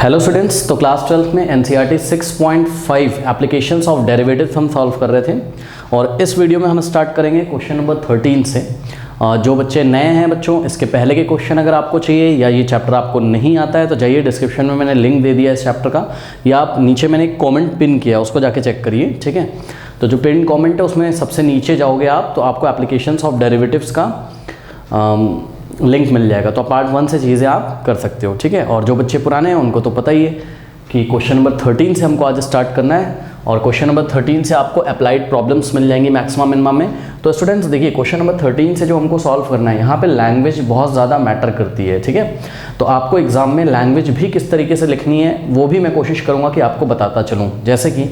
Hello students, तो class 12 में NCERT 6.5 applications of derivatives हम सॉल्व कर रहे थे और इस वीडियो में हम स्टार्ट करेंगे क्वेश्चन नंबर 13 से। जो बच्चे नए हैं बच्चों, इसके पहले के क्वेश्चन अगर आपको चाहिए या ये चैप्टर आपको नहीं आता है तो जाइए, डिस्क्रिप्शन में मैंने लिंक दे दिया इस चैप्टर का, या आप नीचे मैंने एक कॉमेंट पिन किया उसको जाके चेक करिए, ठीक है। तो जो पिन कॉमेंट है उसमें सबसे नीचे जाओगे आप तो आपको एप्लीकेशंस ऑफ डेरिवेटिव्स का लिंक मिल जाएगा, तो पार्ट 1 से चीज़ें आप कर सकते हो, ठीक है। और जो बच्चे पुराने हैं उनको तो पता ही है कि क्वेश्चन नंबर 13 से हमको आज स्टार्ट करना है और क्वेश्चन नंबर 13 से आपको अप्लाइड प्रॉब्लम्स मिल जाएंगी मैक्सिमा मिनिमा में। तो स्टूडेंट्स देखिए, क्वेश्चन नंबर 13 से जो हमको सॉल्व करना है, यहाँ पे लैंग्वेज बहुत ज़्यादा मैटर करती है, ठीक है। तो आपको एग्जाम में लैंग्वेज भी किस तरीके से लिखनी है वो भी मैं कोशिश करूँगा कि आपको बताता चलूँ। जैसे कि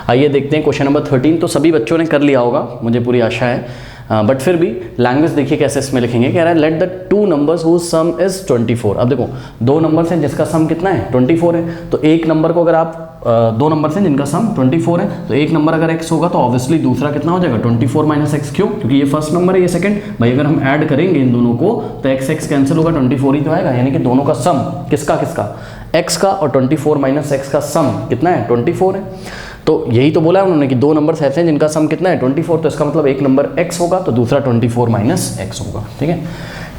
आइए देखते हैं क्वेश्चन नंबर 13, तो सभी बच्चों ने कर लिया होगा मुझे पूरी आशा है, बट फिर भी लैंग्वेज देखिए कैसे इसमें लिखेंगे। कह रहा है let the two numbers whose sum is 24। अब देखो दो नंबर्स हैं जिसका सम कितना है 24 है, तो एक नंबर को अगर आप दो नंबर्स हैं जिनका सम 24 है, तो एक नंबर अगर x होगा तो ऑब्वियसली दूसरा कितना हो जाएगा 24 माइनस एक्स। क्यों? क्योंकि ये फर्स्ट नंबर है, ये सेकंड। भाई अगर हम ऐड करेंगे इन दोनों को तो x कैंसिल होगा, 24 ही तो आएगा, यानी कि दोनों का सम किसका x का और 24 माइनस एक्स का सम कितना है 24 है। तो यही तो बोला है उन्होंने कि दो नंबर्स ऐसे हैं जिनका सम कितना है 24, तो इसका मतलब एक नंबर x होगा तो दूसरा 24 माइनस एक्स होगा, ठीक है।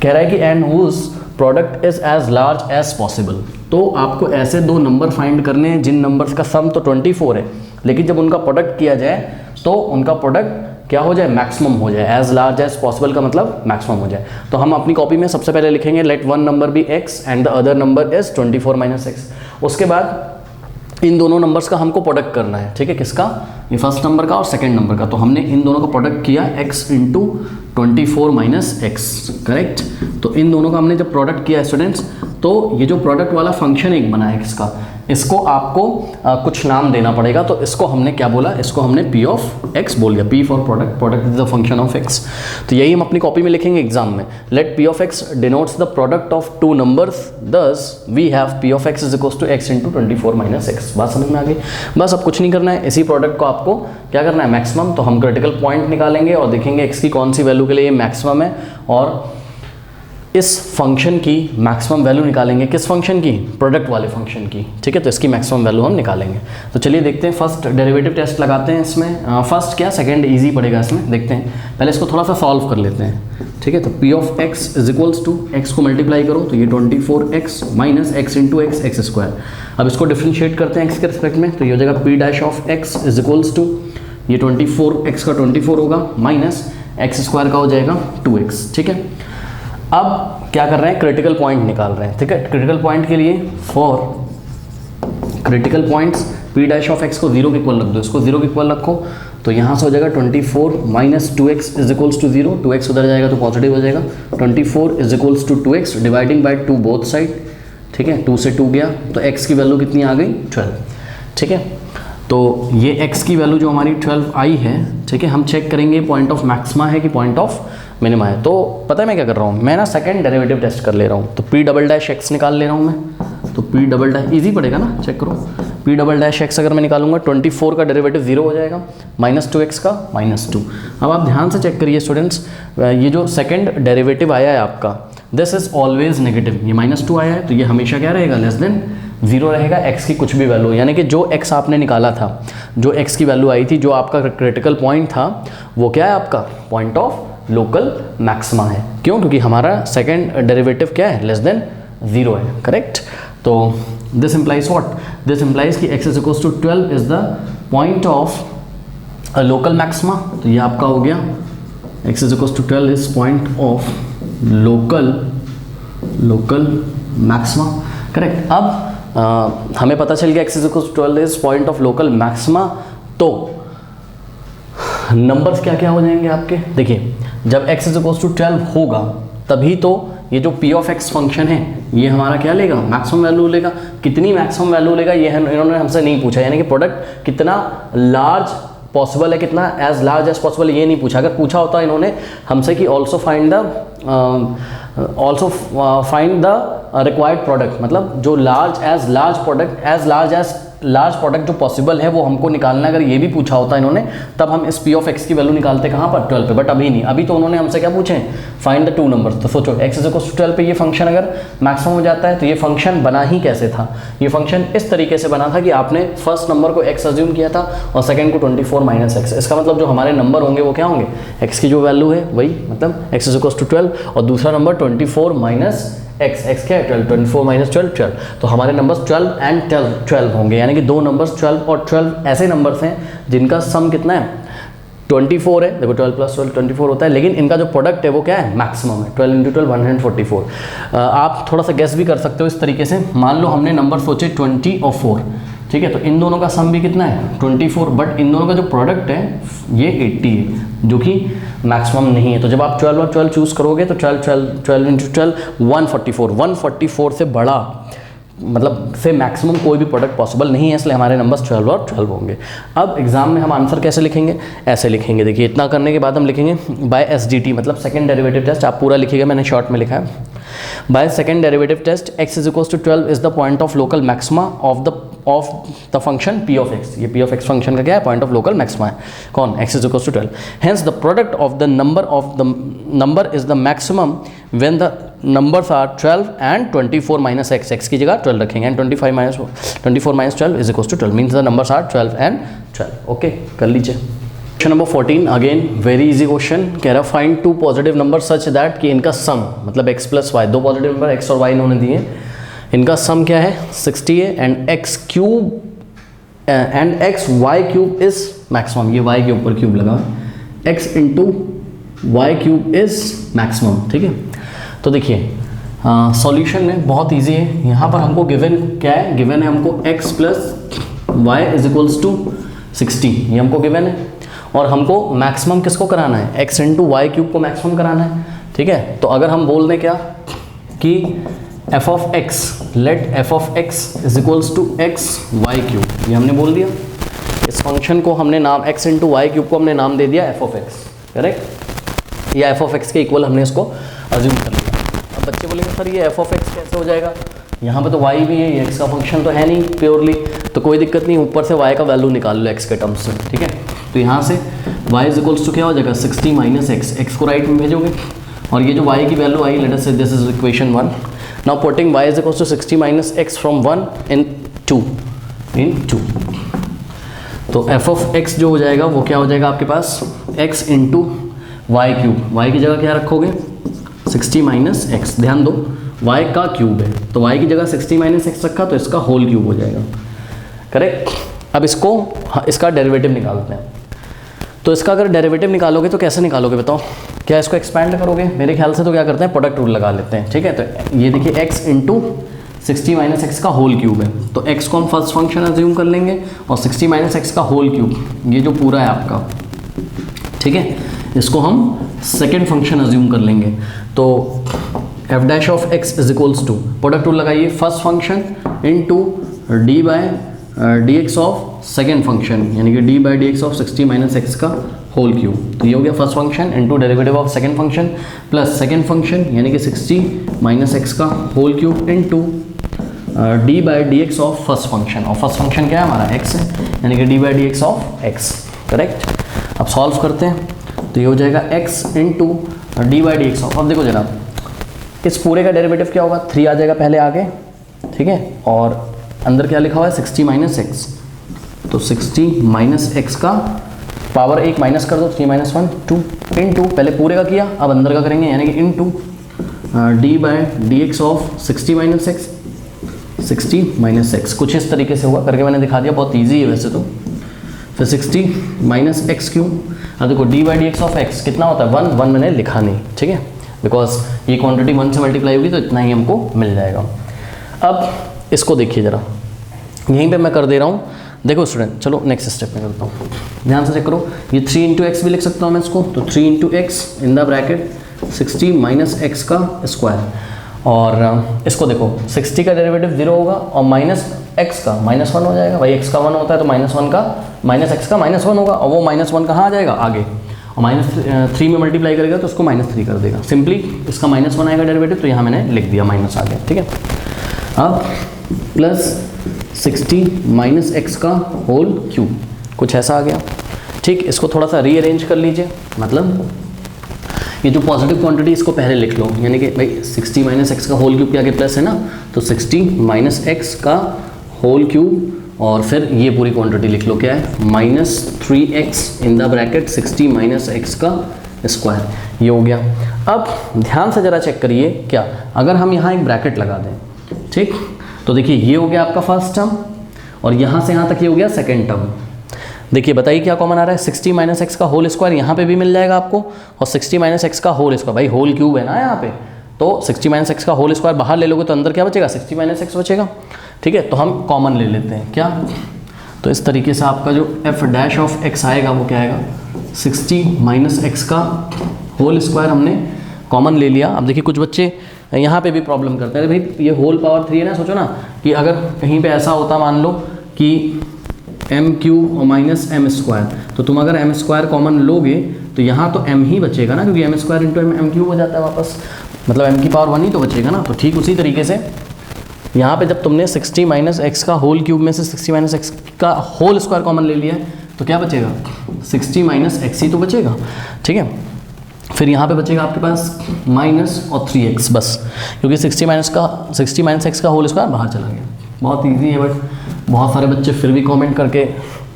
कह रहा है कि and whose product is as large as possible. तो आपको ऐसे दो नंबर फाइंड करने हैं जिन नंबर्स का सम तो 24 है, लेकिन जब उनका प्रोडक्ट किया जाए तो उनका प्रोडक्ट क्या हो जाए, मैक्सिमम हो जाए। एज लार्ज एज पॉसिबल का मतलब मैक्सिमम हो जाए। तो हम अपनी कॉपी में सबसे पहले लिखेंगे let one number be x and the other number is 24 minus x. उसके बाद इन दोनों नंबर्स का हमको प्रोडक्ट करना है, ठीक है। किसका? ये फर्स्ट नंबर का और सेकंड नंबर का। तो हमने इन दोनों का प्रोडक्ट किया x into 24 minus x, correct. तो इन दोनों का हमने जब प्रोडक्ट किया स्टूडेंट्स, तो ये जो प्रोडक्ट वाला फंक्शन एक बना है किसका, इसको आपको कुछ नाम देना पड़ेगा। तो इसको हमने क्या बोला, इसको हमने p ऑफ x बोल दिया, p for product, product is the function of x। तो यही हम अपनी कॉपी में लिखेंगे एग्जाम में, let p of x denotes the product of two numbers, thus we have p of x is equals to x into 24 minus x. बात समझ में आ गई? बस अब कुछ नहीं करना है, इसी प्रोडक्ट को आपको क्या करना है, मैक्सिमम। तो हम क्रिटिकल पॉइंट निकालेंगे और देखेंगे x की कौन सी वैल्यू के लिए ये मैक्सिमम है, और इस फंक्शन की मैक्सिमम वैल्यू निकालेंगे। किस फंक्शन की? प्रोडक्ट वाले फंक्शन की, ठीक है। तो इसकी मैक्सिमम वैल्यू हम निकालेंगे। तो चलिए देखते हैं, फर्स्ट डेरिवेटिव टेस्ट लगाते हैं इसमें। फर्स्ट क्या, सेकंड इजी पड़ेगा इसमें, देखते हैं। पहले इसको थोड़ा सा सॉल्व कर लेते हैं, ठीक है। तो p of x is equals to x को मल्टीप्लाई करो तो ये 24x minus x into x, x square. अब इसको डिफ्रेंशिएट करते हैं x के रिस्पेक्ट में, तो ये हो जाएगा p dash of x is equals to ये 24x का 24 होगा माइनस एक्स स्क्वायर का हो जाएगा 2x, ठीक है। अब क्या कर रहे हैं, क्रिटिकल पॉइंट निकाल रहे हैं, ठीक है। क्रिटिकल पॉइंट के लिए for critical points p dash of x को 0 के इक्वल रख दो, इसको 0 के इक्वल रखो तो यहाँ से हो जाएगा 24 minus 2x is equals to 0, 2x उधर जाएगा तो पॉजिटिव हो जाएगा, 24 is equals to 2x dividing by 2 both side, ठीक है। 2 से 2 गया तो x की वैल्यू कितनी आ गई 12, ठीक है। तो ये x की वैल्यू जो हमारी 12 आई है, ठीक है। हम चेक करेंगे पॉइंट ऑफ मैक्सिमा है कि पॉइंट ऑफ मिनिमा है। तो पता है मैं क्या कर रहा हूँ, मैं ना सेकंड डेरिवेटिव टेस्ट कर ले रहा हूँ। तो p डबल डैश x निकाल ले रहा हूँ मैं, तो p डबल डैश ईजी पड़ेगा ना, चेक करो। p डबल डैश x अगर मैं निकालूंगा 24 का डेरिवेटिव 0 हो जाएगा, माइनस 2x का माइनस 2। अब आप ध्यान से चेक करिए स्टूडेंट्स, ये जो सेकंड डेरिवेटिव आया है आपका, दिस इज ऑलवेज नेगेटिव। ये माइनस 2 आया है तो ये हमेशा क्या रहेगा, लेस देन 0 रहेगा, x की कुछ भी वैल्यू, यानी कि जो x आपने निकाला था, जो x की वैल्यू आई थी, जो आपका क्रिटिकल पॉइंट था, वो क्या है आपका पॉइंट ऑफ लोकल मैक्सिमा है। क्यों? क्योंकि हमारा सेकंड डेरिवेटिव क्या है, लेस देन 0 है, करेक्ट। तो this implies what, this implies कि x is equals to 12 is the point of local maxima. तो ये आपका हो गया x is equals to 12 is point of local maxima, correct. अब हमें पता चल गया x is equals to 12 is point of local maxima. तो नंबर्स क्या क्या हो जाएंगे आपके, देखिए जब x इज इक्वल्स टू 12 होगा तभी तो ये जो p ऑफ x फंक्शन है ये हमारा क्या लेगा, मैक्सिमम वैल्यू लेगा। कितनी मैक्सिमम वैल्यू लेगा ये इन्होंने हमसे नहीं पूछा, यानी कि प्रोडक्ट कितना लार्ज पॉसिबल है, कितना एज लार्ज एज पॉसिबल ये नहीं पूछा। अगर पूछा होता इन्होंने हमसे कि also find the required product, मतलब जो large as large product as large as large product जो पॉसिबल है वो हमको निकालना है। अगर ये भी पूछा होता इन्होंने तब हम इस p ऑफ x की वैल्यू निकालते कहाँ पर 12 पे, बट अभी नहीं। अभी तो उन्होंने हमसे क्या पूछे, फाइंड द टू नंबर्स। तो सोचो x = 12 पे ये फंक्शन अगर मैक्सिमम हो जाता है तो ये फंक्शन बना ही कैसे था। ये फंक्शन इस तरीके से बना था कि आपने फर्स्ट नंबर को x अज्यूम किया था और सेकंड को 24 - x। इसका मतलब जो हमारे नंबर होंगे वो क्या होंगे, x की जो वैल्यू है वही, मतलब x = 12 और दूसरा नंबर 24 - x क्या है 12, 24 - 12 12। तो हमारे नंबर्स 12 एंड 12 होंगे, यानी कि दो नंबर्स 12 और 12 ऐसे नंबर्स हैं जिनका सम कितना है 24 है। देखो 12 + 12 24 होता है, लेकिन इनका जो प्रोडक्ट है वो क्या है, मैक्सिमम है। 12 × 12 144। आप थोड़ा सा गेस भी कर सकते हो इस तरीके से। मान लो हमने नंबर सोचे 20 और 4, ठीक है, तो इन दोनों का सम भी कितना है 24, बट इन दोनों का जो प्रोडक्ट है ये 80 है, जो कि मैक्सिमम नहीं है। तो जब आप 12 और 12 चूज़ करोगे तो 12 × 12 144 से बड़ा, मतलब से मैक्सिमम कोई भी प्रोडक्ट पॉसिबल नहीं है, इसलिए हमारे नंबर्स 12 और 12 होंगे। अब एग्जाम में हम आंसर कैसे लिखेंगे, ऐसे लिखेंगे। देखिए इतना करने के बाद हम लिखेंगे बाय SDT, मतलब सेकंड डेरिवेटिव टेस्ट। आप पूरा लिखिएगा, मैंने शॉर्ट में लिखा है। By second derivative test x = 12 is the point of local maxima of the function p of x। ये p ऑफ x फंक्शन का क्या है, पॉइंट ऑफ लोकल मैक्सिमा है। कौन, x = 12। Hence the product of the number is the maximum when the numbers are 12 and 24 - x। x की जगह 12 रखेंगे and 24 - 12 is equal to 12, means the numbers are 12 and 12। Okay, कर लीजिए। Question number 14, again very easy question. कह रहा find two positive number such that कि इनका sum, मतलब x + y, दो पॉजिटिव नंबर x और y इन्होंने दिए, इनका सम क्या है 60 है एंड xy³ इज मैक्सिमम। ये y के ऊपर क्यूब लगा, x × y³ इज मैक्सिमम, ठीक है। तो देखिए सॉल्यूशन में बहुत इजी है। यहाँ पर हमको गिवन क्या है, गिवन है हमको x + y = 60, ये हमको गिवन है। और हमको मैक्सिमम किसको कराना है, x × y³ को मैक्सिमम कराना है, ठीक है। तो अगर हम बोल दें क्या कि f of x, let f of x = x y³, ये हमने बोल दिया। इस फंक्शन को हमने नाम x × y³ को हमने नाम दे दिया f of x, करेक्ट। या f of x के इक्वल हमने इसको अज्यूम कर लिया। अब बच्चे बोलेंगे सर ये f of x कैसे हो जाएगा, यहाँ पे तो y भी है, ये x का फंक्शन तो है नहीं प्योरली, तो कोई दिक्कत नहीं, ऊपर से y का वैल्यू निकाल लो x के टर्म्स से, ठीक है। तो यहाँ से y = क्या हो जाएगा 60 - x, x को राइट में भेजोगे और ये जो y की वैल्यू आई, लेट अस से this is equation 1। Now putting y = 60 - x from 1 इन 2 तो f of x जो हो जाएगा वो क्या हो जाएगा आपके पास x × y³। y की जगह क्या रखोगे 60 - x, ध्यान दो y का क्यूब है, तो y की जगह 60 - x रखा तो इसका होल क्यूब हो जाएगा, करेक्ट। अब इसको इसका डेरिवेटिव निकालते हैं। तो इसका अगर डेरिवेटिव निकालोगे तो कैसे निकालोगे बताओ, क्या इसको एक्सपैंड करोगे? मेरे ख्याल से तो क्या करते हैं, प्रोडक्ट रूल लगा लेते हैं, ठीक है। तो ये देखिए x × 60 - x का होल क्यूब है, तो x को हम फर्स्ट फंक्शन अज्यूम कर लेंगे और 60 - x का होल क्यूब, ये जो पूरा है आपका, ठीक है, इसको हम सेकेंड फंक्शन अज्यूम कर लेंगे। तो f' of x = product rule लगाइए, first function into d/dx of second function, यानी कि d/dx ऑफ 60 - x का होल क्यूब। तो ये हो गया first function into derivative of second function plus second function यानी कि 60 - x का whole cube into d/dx of first function, और फर्स्ट फंक्शन क्या है हमारा x है, यानी कि d/dx ऑफ x, करेक्ट। अब सॉल्व करते हैं तो ये हो जाएगा x × d/dx ऑफ, अब देखो जरा इस पूरे का डेरिवेटिव क्या होगा, 3 आ जाएगा पहले आगे, ठीक है, और अंदर क्या लिखा हुआ है 60 - x, तो 60 - x का पावर 1 माइनस कर दो, 3 - 1 2 इनटू, पहले पूरे का किया अब अंदर का करेंगे, यानी कि into d/dx of 60 - x, 60 - x कुछ इस तरीके से होगा, करके मैंने दिखा दिया, बहुत ईजी है वैसे तो। फिर 60 - x³, अब देखो d/dx ऑफ x कितना होता है 1 मैंने लिखा नहीं, ठीक है, बिकॉज ये क्वांटिटी 1 से मल्टीप्लाई होगी तो इतना ही हमको मिल जाएगा। अब इसको देखिए ज़रा, यहीं पे मैं कर दे रहा हूँ, देखो स्टूडेंट, चलो नेक्स्ट स्टेप में करता हूँ, ध्यान से चेक करो। ये 3 × x भी लिख सकता हूँ मैं इसको, तो 3 × x in the bracket 60 - x का स्क्वायर, और इसको देखो 60 का डेरिवेटिव 0 होगा और -x का -1 हो जाएगा, भाई x का 1 होता है तो -1 का -x का -1 होगा, और वो -1 कहाँ आ जाएगा आगे, और -3 में मल्टीप्लाई करेगा तो उसको -3 कर देगा, सिंपली इसका -1 आएगा डेरिवेटिव, तो यहाँ मैंने लिख दिया माइनस आ गया, ठीक है। अब प्लस 60 माइनस एक्स का होल क्यूब, कुछ ऐसा आ गया। ठीक, इसको थोड़ा सा रीअरेंज कर लीजिए, मतलब ये जो पॉजिटिव क्वांटिटी इसको पहले लिख लो, यानी कि भाई 60 माइनस एक्स का होल क्यूब के आगे प्लस है ना, तो 60 माइनस एक्स का होल क्यूब, और फिर ये पूरी क्वांटिटी लिख लो, क्या है minus 3x in the bracket 60 minus x का स्क्वायर, ये हो गया। अब ध्यान से ज़रा चेक करिए, क्या अगर हम यहाँ एक ब्रैकेट लगा दें, ठीक, तो देखिए ये हो गया आपका फर्स्ट टर्म, और यहाँ से यहाँ तक ये हो गया सेकेंड टर्म। देखिए बताइए क्या कॉमन आ रहा है, 60 माइनस एक्स का होल स्क्वायर यहाँ पे भी मिल जाएगा आपको, और 60 माइनस एक्स का होल स्क्वायर, भाई होल क्यूब है ना यहाँ पे, तो 60 माइनस एक्स का होल स्क्वायर बाहर ले लोगे तो अंदर क्या बचेगा, 60 माइनस एक्स बचेगा। ठीक है, तो हम कॉमन ले लेते हैं, क्या, तो इस तरीके से आपका जो एफ डैश ऑफ एक्स आएगा वो क्या आएगा, 60 माइनस एक्स का होल स्क्वायर हमने कॉमन ले लिया। अब देखिए कुछ बच्चे यहाँ पे भी प्रॉब्लम करते हैं, अरे भाई ये होल पावर 3 है ना, सोचो ना कि अगर कहीं पे ऐसा होता, मान लो कि एम क्यूब और माइनस एम स्क्वायर, तो तुम अगर एम स्क्वायर कॉमन लोगे तो यहाँ तो एम ही बचेगा ना, क्योंकि m square into m cube हो जाता है वापस, मतलब एम की पावर 1 ही तो बचेगा ना। तो ठीक उसी तरीके से यहाँ पे जब तुमने 60 माइनस एक्स का होल क्यूब में से 60 माइनस एक्स का होल स्क्वायर कॉमन ले लिया है, तो क्या बचेगा, 60 माइनस एक्स ही तो बचेगा। ठीक है, फिर यहाँ पे बचेगा आपके पास माइनस और 3x बस, क्योंकि 60 माइनस एक्स का होल स्क्वायर बाहर चला गया। बहुत इजी है, बट बहुत सारे बच्चे फिर भी कमेंट करके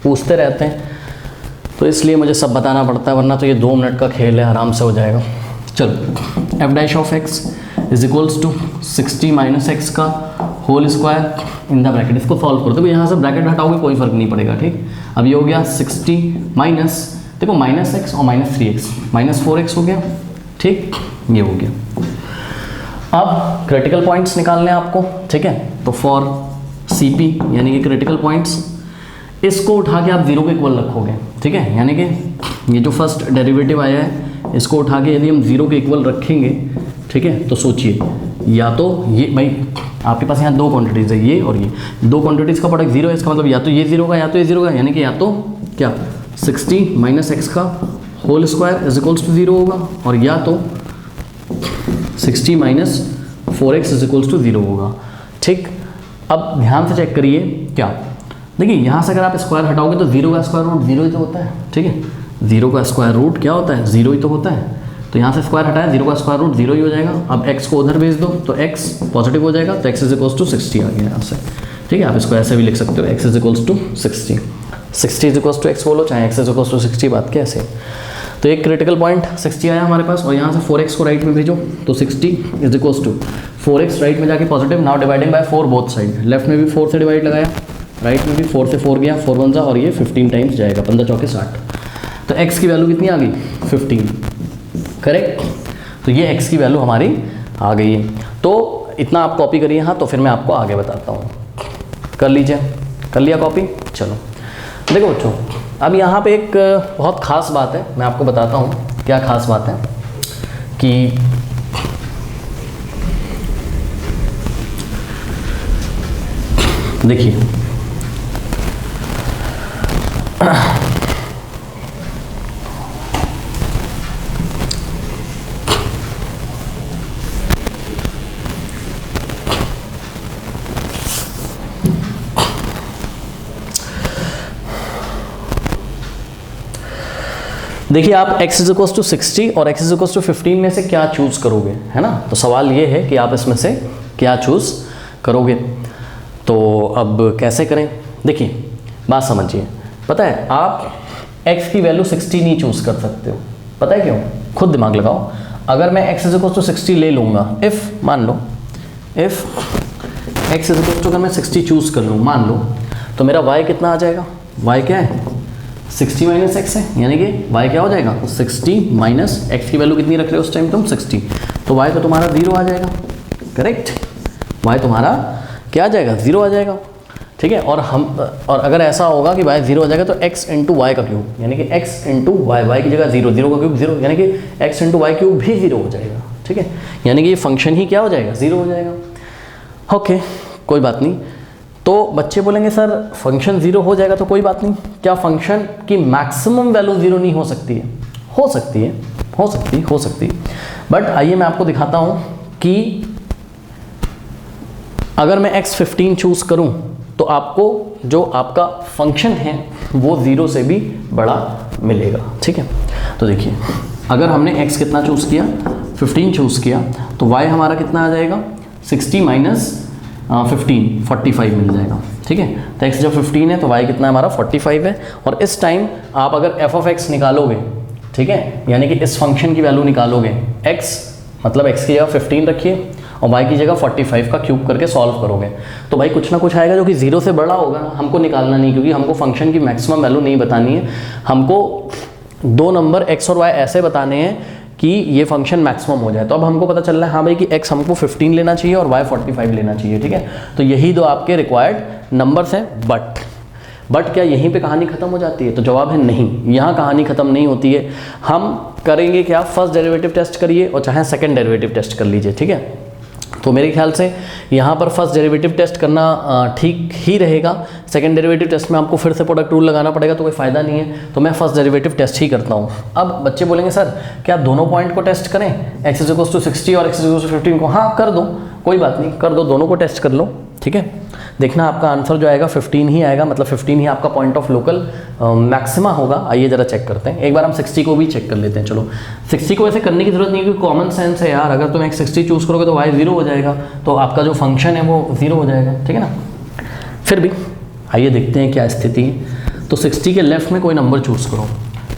पूछते रहते हैं, तो इसलिए मुझे सब बताना पड़ता है, वरना तो ये 2 मिनट का खेल है, आराम से हो जाएगा। चलो, f dash of x is equals to 60 minus x का whole square in the bracket, इसको सॉल्व कर दो, यहाँ से ब्रैकेट हटाओगे कोई फर्क नहीं पड़ेगा। ठीक, अब ये हो गया 60 माइनस, देखो माइनस एक्स और माइनस 3x, माइनस 4x हो गया। ठीक, ये हो गया। अब क्रिटिकल पॉइंट्स निकालने हैं आपको, ठीक है, तो फॉर CP यानी कि क्रिटिकल पॉइंट्स, इसको उठा के आप 0 के इक्वल रखोगे। ठीक है, यानी कि ये जो फर्स्ट डेरिवेटिव आया है इसको उठा के यदि हम 0 के इक्वल रखेंगे, ठीक है, तो सोचिए, या तो ये भाई आपके पास यहाँ 2 क्वांटिटीज़ है, ये और ये 2 क्वांटिटीज़ का प्रोडक्ट 0 है, इसका मतलब या तो ये 0 का या तो ये 0 का, यानी कि या तो क्या 60 माइनस एक्स का whole square is equals to 0 होगा, और या तो 60 minus 4x is equals to 0 होगा। ठीक, अब ध्यान से चेक करिए, क्या देखिए यहाँ से अगर आप स्क्वायर हटाओगे तो 0 का स्क्वायर रूट 0 ही तो होता है। ठीक है, 0 का स्क्वायर रूट क्या होता है, 0 ही तो होता है, तो यहाँ से स्क्वायर हटाया, 0 का स्क्वायर रूट 0 ही हो जाएगा। अब x को उधर भेज दो तो x पॉजिटिव हो जाएगा, तो x इज इक्वल्स टू 60 आ गया यहाँ से। ठीक है, आप इसको ऐसे भी लिख सकते हो, x is equals to 60, 60 is equals to x बोलो, चाहे x इज इक्वल्स टू 60, बात कैसे। तो एक क्रिटिकल पॉइंट 60 आया हमारे पास, और यहाँ से 4x को राइट में भेजो, तो 60 is equals to 4x right में जाके positive, now dividing by 4 both side, left में भी 4 से डिवाइड लगाया, राइट में भी 4 से 4 गया, 4 1 और ये 15 टाइम्स जाएगा, 15 चौके 60, तो x की वैल्यू कितनी आ गई, 15, करेक्ट। तो ये x की वैल्यू हमारी आ गई है। तो इतना आप कॉपी करिए, हाँ, तो फिर मैं आपको आगे बताता हूँ। कर लीजिए, कर लिया कॉपी। चलो देखो बच्चों, अब यहाँ पे एक बहुत ख़ास बात है, मैं आपको बताता हूँ क्या ख़ास बात है कि देखिए देखिए आप x इज इक्वल्स टू 60 और x इज इक्वल्स टू 15 में से क्या चूज़ करोगे, है ना। तो सवाल ये है कि आप इसमें से क्या चूज़ करोगे। तो अब कैसे करें, देखिए बात समझिए। पता है आप x की वैल्यू 60 नहीं चूज़ कर सकते हो, पता है क्यों, खुद दिमाग लगाओ। अगर मैं x इज इक्वल्स टू 60 ले लूँगा, इफ़ मान लो if x is equals to अगर मैं 60 चूज़ कर लूँ, मान लो, तो मेरा y कितना आ जाएगा, y क्या है 60 माइनस एक्स है, यानी कि y क्या हो जाएगा 60 माइनस एक्स की वैल्यू कितनी रख रहे हो उस टाइम तुम 60, तो y तो तुम्हारा 0 आ जाएगा, करेक्ट। y तुम्हारा क्या आ जाएगा 0 आ जाएगा, ठीक है। और अगर ऐसा होगा कि y 0 हो जाएगा तो x इंटू वाई का क्यूब, यानी कि x इंटू वाई की जगह 0, 0 का क्यूब 0, यानी कि x इंटू वाई क्यूब भी 0 हो जाएगा, ठीक है। यानी कि ये फंक्शन ही क्या हो जाएगा 0 हो जाएगा। ओके कोई बात नहीं। तो बच्चे बोलेंगे सर फंक्शन 0 हो जाएगा तो कोई बात नहीं, क्या फंक्शन की मैक्सिमम वैल्यू 0 नहीं हो सकती है? हो सकती है, बट आइए मैं आपको दिखाता हूँ कि अगर मैं x15 चूज़ करूं तो आपको जो आपका फंक्शन है वो 0 से भी बड़ा मिलेगा, ठीक है। तो देखिए अगर हमने x कितना चूज़ किया, 15 चूज़ किया, तो y हमारा कितना आ जाएगा, 60 माइनस 15, 45 मिल जाएगा, ठीक है। तो x जब 15 है तो y कितना हमारा 45 है। और इस टाइम आप अगर f ऑफ x निकालोगे, ठीक है, यानी कि इस फंक्शन की वैल्यू निकालोगे, x मतलब x की जगह 15 रखिए और y की जगह 45 का क्यूब करके सॉल्व करोगे, तो भाई कुछ ना कुछ आएगा जो कि 0 से बड़ा होगा ना। हमको निकालना नहीं, क्योंकि हमको फंक्शन की मैक्सिमम वैल्यू नहीं बतानी है, हमको दो नंबर x और y ऐसे बताने हैं कि ये फंक्शन मैक्सिमम हो जाए। तो अब हमको पता चल रहा है हाँ भाई कि x हमको 15 लेना चाहिए और y 45 लेना चाहिए, ठीक है। तो यही दो आपके रिक्वायर्ड नंबर्स हैं। बट क्या यहीं पे कहानी खत्म हो जाती है? तो जवाब है नहीं, यहाँ कहानी खत्म नहीं होती है। हम करेंगे क्या, फर्स्ट डेरिवेटिव टेस्ट करिए और चाहे सेकंड डेरिवेटिव टेस्ट कर लीजिए, ठीक है। तो मेरे ख्याल से यहाँ पर फर्स्ट डेरिवेटिव टेस्ट करना ठीक ही रहेगा। सेकंड डेरिवेटिव टेस्ट में आपको फिर से प्रोडक्ट रूल लगाना पड़ेगा, तो कोई फ़ायदा नहीं है। तो मैं फर्स्ट डेरिवेटिव टेस्ट ही करता हूँ। अब बच्चे बोलेंगे सर क्या दोनों पॉइंट को टेस्ट करें, x = 60 और x = 15 को? हाँ कर दो, कोई बात नहीं, कर दो, दोनों को टेस्ट कर लो, ठीक है। देखना आपका आंसर जो आएगा 15 ही आएगा, मतलब 15 ही आपका पॉइंट ऑफ लोकल मैक्सिमा होगा। आइए ज़रा चेक करते हैं, एक बार हम 60 को भी चेक कर लेते हैं। चलो 60 को ऐसे करने की ज़रूरत नहीं है, क्योंकि कॉमन सेंस है यार, अगर तुम x60 चूज़ करोगे तो y 0 हो जाएगा, तो आपका जो फंक्शन है वो 0 हो जाएगा, ठीक है ना। फिर भी आइए देखते हैं क्या स्थिति है। तो 60 के लेफ्ट में कोई नंबर चूज़ करो।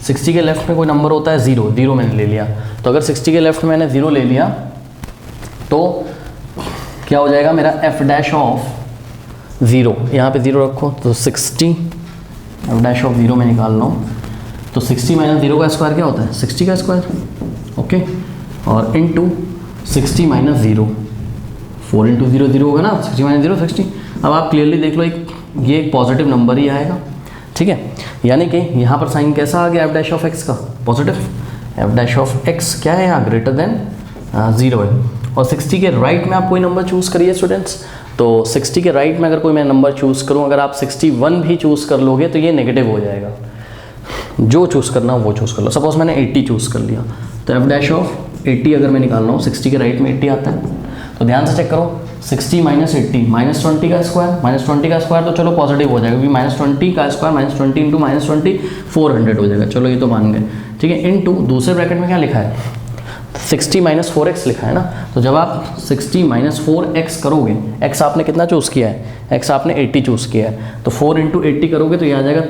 60 के लेफ्ट में कोई नंबर होता है 0, 0 मैंने ले लिया। तो अगर 60 के लेफ्ट में मैंने 0 ले लिया तो क्या हो जाएगा मेरा f' ऑफ 0, यहाँ पे 0 रखो, तो 60 f' ऑफ 0 मैं निकाल रहा हूँ। तो 60 माइनस 0 का स्क्वायर क्या होता है, 60 का स्क्वायर, ओके। और इंटू 60 माइनस 0, 4 इंटू 0 0 होगा ना, 60 माइनस 0 60। अब आप क्लियरली देख लो, ये एक पॉजिटिव नंबर ही आएगा, ठीक है। यानी कि यहाँ पर साइन कैसा आ गया f' ऑफ x का, पॉजिटिव। f' ऑफ x क्या है यहाँ, ग्रेटर देन 0 है। और 60 के राइट में आप कोई नंबर चूज़ करिए स्टूडेंट्स। तो 60 के राइट में अगर कोई मैं नंबर चूज़ करूं, अगर आप 61 भी चूज़ कर लोगे तो ये नेगेटिव हो जाएगा। जो चूज़ करना वो चूज़ कर लो। सपोज मैंने 80 चूज़ कर लिया, तो f' ऑफ 80 अगर मैं निकाल रहा हूँ, 60 के राइट में 80 आता है, तो ध्यान से चेक करो, 60 माइनस 80 माइनस 20 का स्क्वायर, माइनस 20 का स्क्वायर तो चलो पॉजिटिव हो जाएगा, क्योंकि माइनस 20 का स्क्वायर माइनस 20 इंटू माइनस 20 400 हो जाएगा, चलो ये तो मान गए, ठीक है। इंटू दूसरे ब्रैकेट में क्या लिखा है, 60 माइनस 4x लिखा है ना। तो जब आप 60 माइनस 4x करोगे, x आपने कितना चूज़ किया है, x आपने 80 चूज़ किया है, तो 4 इंटू 80 करोगे तो ये आ जाएगा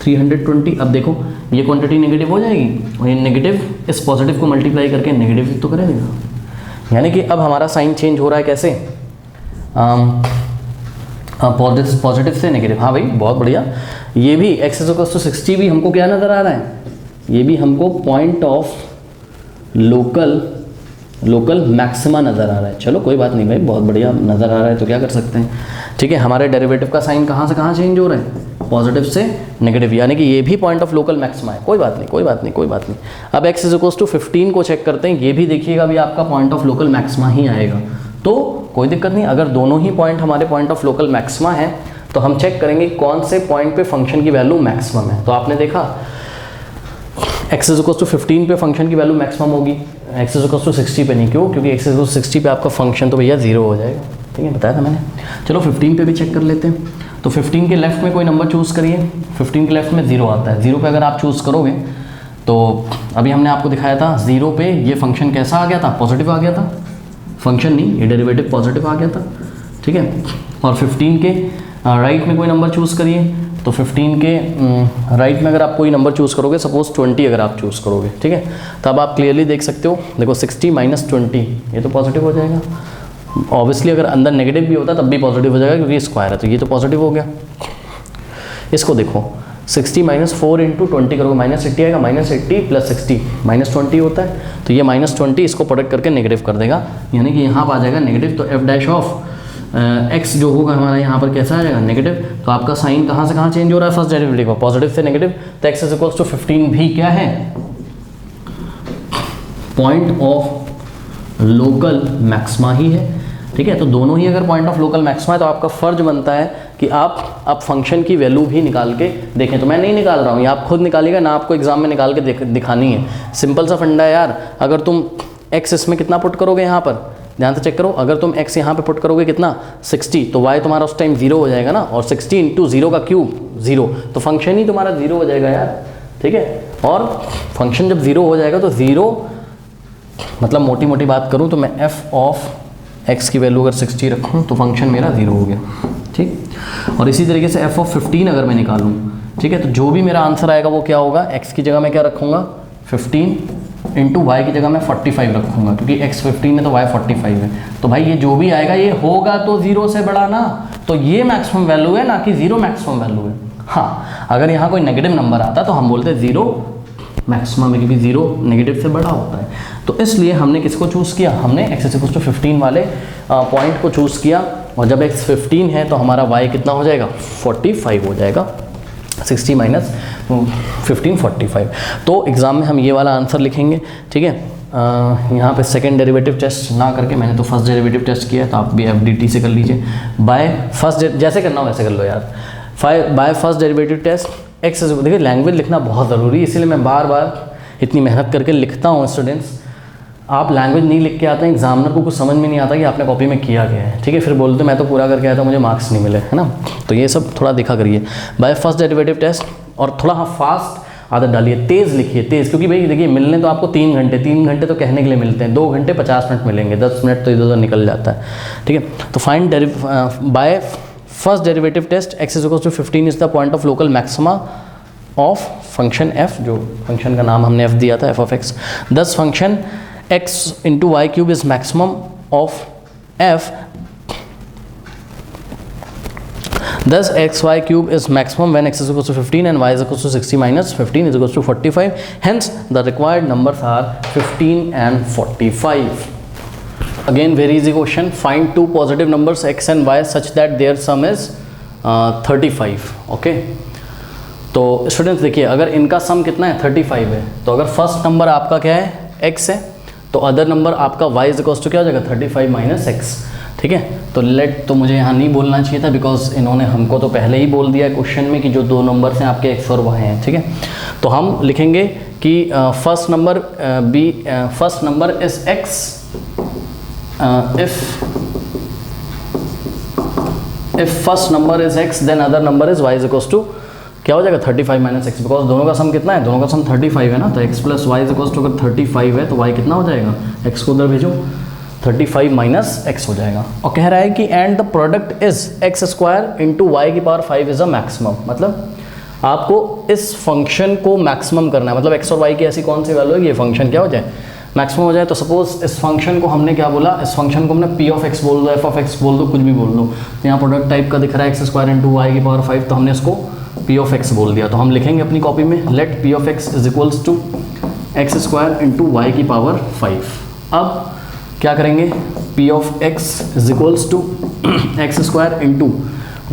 320। अब देखो ये क्वांटिटी नेगेटिव हो जाएगी, और ये नेगेटिव इस पॉजिटिव को मल्टीप्लाई करके नेगेटिव तो करेगा। यानी कि अब हमारा साइन चेंज हो रहा है कैसे, पॉजिटिव से नेगेटिव। हाँ भाई बहुत बढ़िया। ये भी x = 60 भी हमको क्या नज़र आ रहा है, ये भी हमको पॉइंट ऑफ लोकल मैक्सिमा नज़र आ रहा है। चलो कोई बात नहीं भाई, बहुत बढ़िया नज़र आ रहा है, तो क्या कर सकते हैं, ठीक है। हमारे डेरिवेटिव का साइन कहाँ से कहाँ चेंज हो रहा है, पॉजिटिव से नेगेटिव, यानी कि ये भी पॉइंट ऑफ लोकल मैक्सिमा है। कोई बात नहीं, कोई बात नहीं, कोई बात नहीं। अब x = 15 को चेक करते हैं, ये भी देखिएगा भी आपका पॉइंट ऑफ लोकल मैक्सिमा ही आएगा, तो कोई दिक्कत नहीं। अगर दोनों ही पॉइंट हमारे पॉइंट ऑफ लोकल मैक्सिमा है तो हम चेक करेंगे कौन से पॉइंट पे फंक्शन की वैल्यू मैक्सिमम है। तो आपने देखा x = 15 पे फंक्शन की वैल्यू मैक्सिमम होगी, x = 60 पे नहीं। क्यों? क्योंकि x = 60 पे आपका फंक्शन तो भैया 0 हो जाएगा, ठीक है, बताया था मैंने। चलो 15 पे भी चेक कर लेते हैं। तो 15 के लेफ्ट में कोई नंबर चूज़ करिए। 15 के लेफ्ट में 0 आता है, 0 पे अगर आप चूज़ करोगे तो अभी हमने आपको दिखाया था 0 पे ये फंक्शन कैसा आ गया था, पॉजिटिव आ गया था, फंक्शन नहीं ये डेरिवेटिव पॉजिटिव आ गया था, ठीक है। और 15 के राइट में कोई नंबर चूज़ करिए। तो 15 के राइट में अगर आप कोई नंबर चूज़ करोगे, सपोज 20 अगर आप चूज़ करोगे, ठीक है, तब आप क्लियरली देख सकते हो, देखो 60 माइनस 20 ये तो पॉजिटिव हो जाएगा। ऑब्वियसली अगर अंदर नेगेटिव भी होता तब भी पॉजिटिव हो जाएगा, क्योंकि स्क्वायर है, तो ये तो पॉजिटिव हो गया। इसको देखो 60 माइनस 4 इंटू 20 करोगे, माइनस 80 आएगा, माइनस 80 प्लस 60 माइनस 20 होता है, तो ये माइनस 20 इसको प्रोडक्ट करके नेगेटिव कर देगा, यानी कि यहाँ पर आ जाएगा नेगेटिव। तो f' ऑफ x जो होगा हमारा यहाँ पर कैसा आ जाएगा, नेगेटिव। तो आपका साइन कहाँ से कहाँ चेंज हो रहा है, फर्स्ट डेरिवेटिव का पॉजिटिव से नेगेटिव। तो x = 15 भी क्या है, पॉइंट ऑफ लोकल मैक्सिमा ही है, ठीक है। तो दोनों ही अगर पॉइंट ऑफ लोकल मैक्सिमा है तो आपका फ़र्ज बनता है कि आप अब फंक्शन की वैल्यू भी निकाल के देखें। तो मैं नहीं निकाल रहा हूँ, ये आप खुद निकालिएगा ना, आपको एग्जाम में निकाल के दिखानी है। सिंपल सा फंडा है यार, अगर तुम x इसमें कितना पुट करोगे, यहाँ पर ध्यान से चेक करो, अगर तुम x यहाँ पे पुट करोगे कितना 60, तो y तुम्हारा उस टाइम 0 हो जाएगा ना, और 60 इंटू 0 का क्यूब 0, तो फंक्शन ही तुम्हारा 0 हो जाएगा यार, ठीक है। और फंक्शन जब 0 हो जाएगा तो 0 मतलब मोटी मोटी बात करूँ तो मैं f ऑफ x की वैल्यू अगर 60 रखूँ तो फंक्शन मेरा 0 हो गया, ठीक। और इसी तरीके से f ऑफ 15 अगर मैं निकालूँ, ठीक है, तो जो भी मेरा आंसर आएगा वो क्या होगा, x की जगह मैं क्या रखूँगा 15 इंटू वाई की जगह मैं 45 रखूँगा, क्योंकि x 15 है तो y 45 है। तो भाई ये जो भी आएगा ये होगा तो 0 से बड़ा ना, तो ये मैक्सिमम वैल्यू है ना कि 0 मैक्सिमम वैल्यू है। हाँ, अगर यहाँ कोई नेगेटिव नंबर आता तो हम बोलते 0 मैक्सिमम है, क्योंकि 0 नेगेटिव से बड़ा होता है। तो इसलिए हमने किसको चूज़ किया, हमने x = 15 वाले पॉइंट को चूज़ किया, और जब x 15 है तो हमारा y कितना हो जाएगा 45 हो जाएगा, 60 माइनस 15 45। तो एग्ज़ाम में हम ये वाला आंसर लिखेंगे, ठीक है। यहाँ पे सेकंड डेरिवेटिव टेस्ट ना करके मैंने तो फर्स्ट डेरिवेटिव टेस्ट किया है, तो आप भी FDT से कर लीजिए। बाय फर्स्ट, जैसे करना हो वैसे कर लो यार। By first derivative test x, देखिए लैंग्वेज लिखना बहुत ज़रूरी है, इसीलिए मैं बार बार इतनी मेहनत करके लिखता हूँ। स्टूडेंट्स, आप लैंग्वेज नहीं लिख के आते हैं, एग्जामिनर को कुछ समझ में नहीं आता कि आपने कॉपी में किया गया है, ठीक है, फिर बोलते मैं तो पूरा करके आया था मुझे मार्क्स नहीं मिले, है ना। तो ये सब थोड़ा देखा करिए। बाय फर्स्ट डेरिवेटिव टेस्ट, और थोड़ा हाँ फास्ट आदत डालिए, तेज़ लिखिए, तेज़, क्योंकि भाई देखिए मिलने तो आपको 3 घंटे तो कहने के लिए मिलते हैं, 2 घंटे 50 मिनट मिलेंगे, 10 मिनट तो इधर उधर निकल जाता है, ठीक है। तो find by first derivative test x = 15 is the point of local maxima of function f, जो फंक्शन का नाम हमने f दिया था, f of x। Thus function x into y cube is maximum of f, thus xy cube is maximum when x = 15 and y = 60 minus 15 = 45. Hence the required numbers are 15 and 45. Again very easy question. Find two positive numbers x and y such that their sum is 35. Okay. तो students देखिए, अगर इनका सम कितना है 35 है, तो अगर first number आपका क्या है x है, तो अदर नंबर आपका y = क्या हो जाएगा 35 माइनस x, ठीक है। तो लेट, तो मुझे यहाँ नहीं बोलना चाहिए था, बिकॉज इन्होंने हमको तो पहले ही बोल दिया क्वेश्चन में कि जो दो नंबर्स हैं आपके x और y हैं, ठीक है। तो हम लिखेंगे कि first number is x if first number is x then other number is y = क्या हो जाएगा 35 माइनस x, बिकॉज दोनों का सम कितना है, दोनों का सम 35 है ना, तो x + y = अगर 35 है तो y कितना हो जाएगा, x को उधर भेजो 35 माइनस x हो जाएगा। और कह रहा है कि and the product is x² × y⁵ is a maximum, मतलब आपको इस फंक्शन को मैक्सिमम करना है, मतलब x और y की ऐसी कौन सी वैल्यू है ये फंक्शन क्या हो जाए मैक्सिमम हो जाए। तो सपोज इस फंक्शन को हमने क्या बोला, इस फंक्शन को हमने p ऑफ x बोल दो, f ऑफ x बोल दो, कुछ भी बोल दो। तो यहाँ प्रोडक्ट टाइप का दिख रहा है x² × y⁵, तो हमने इसको p ऑफ x बोल दिया। तो हम लिखेंगे अपनी कॉपी में let p of x is equals to x² × y⁵। अब क्या करेंगे, p of x is equals to x² ×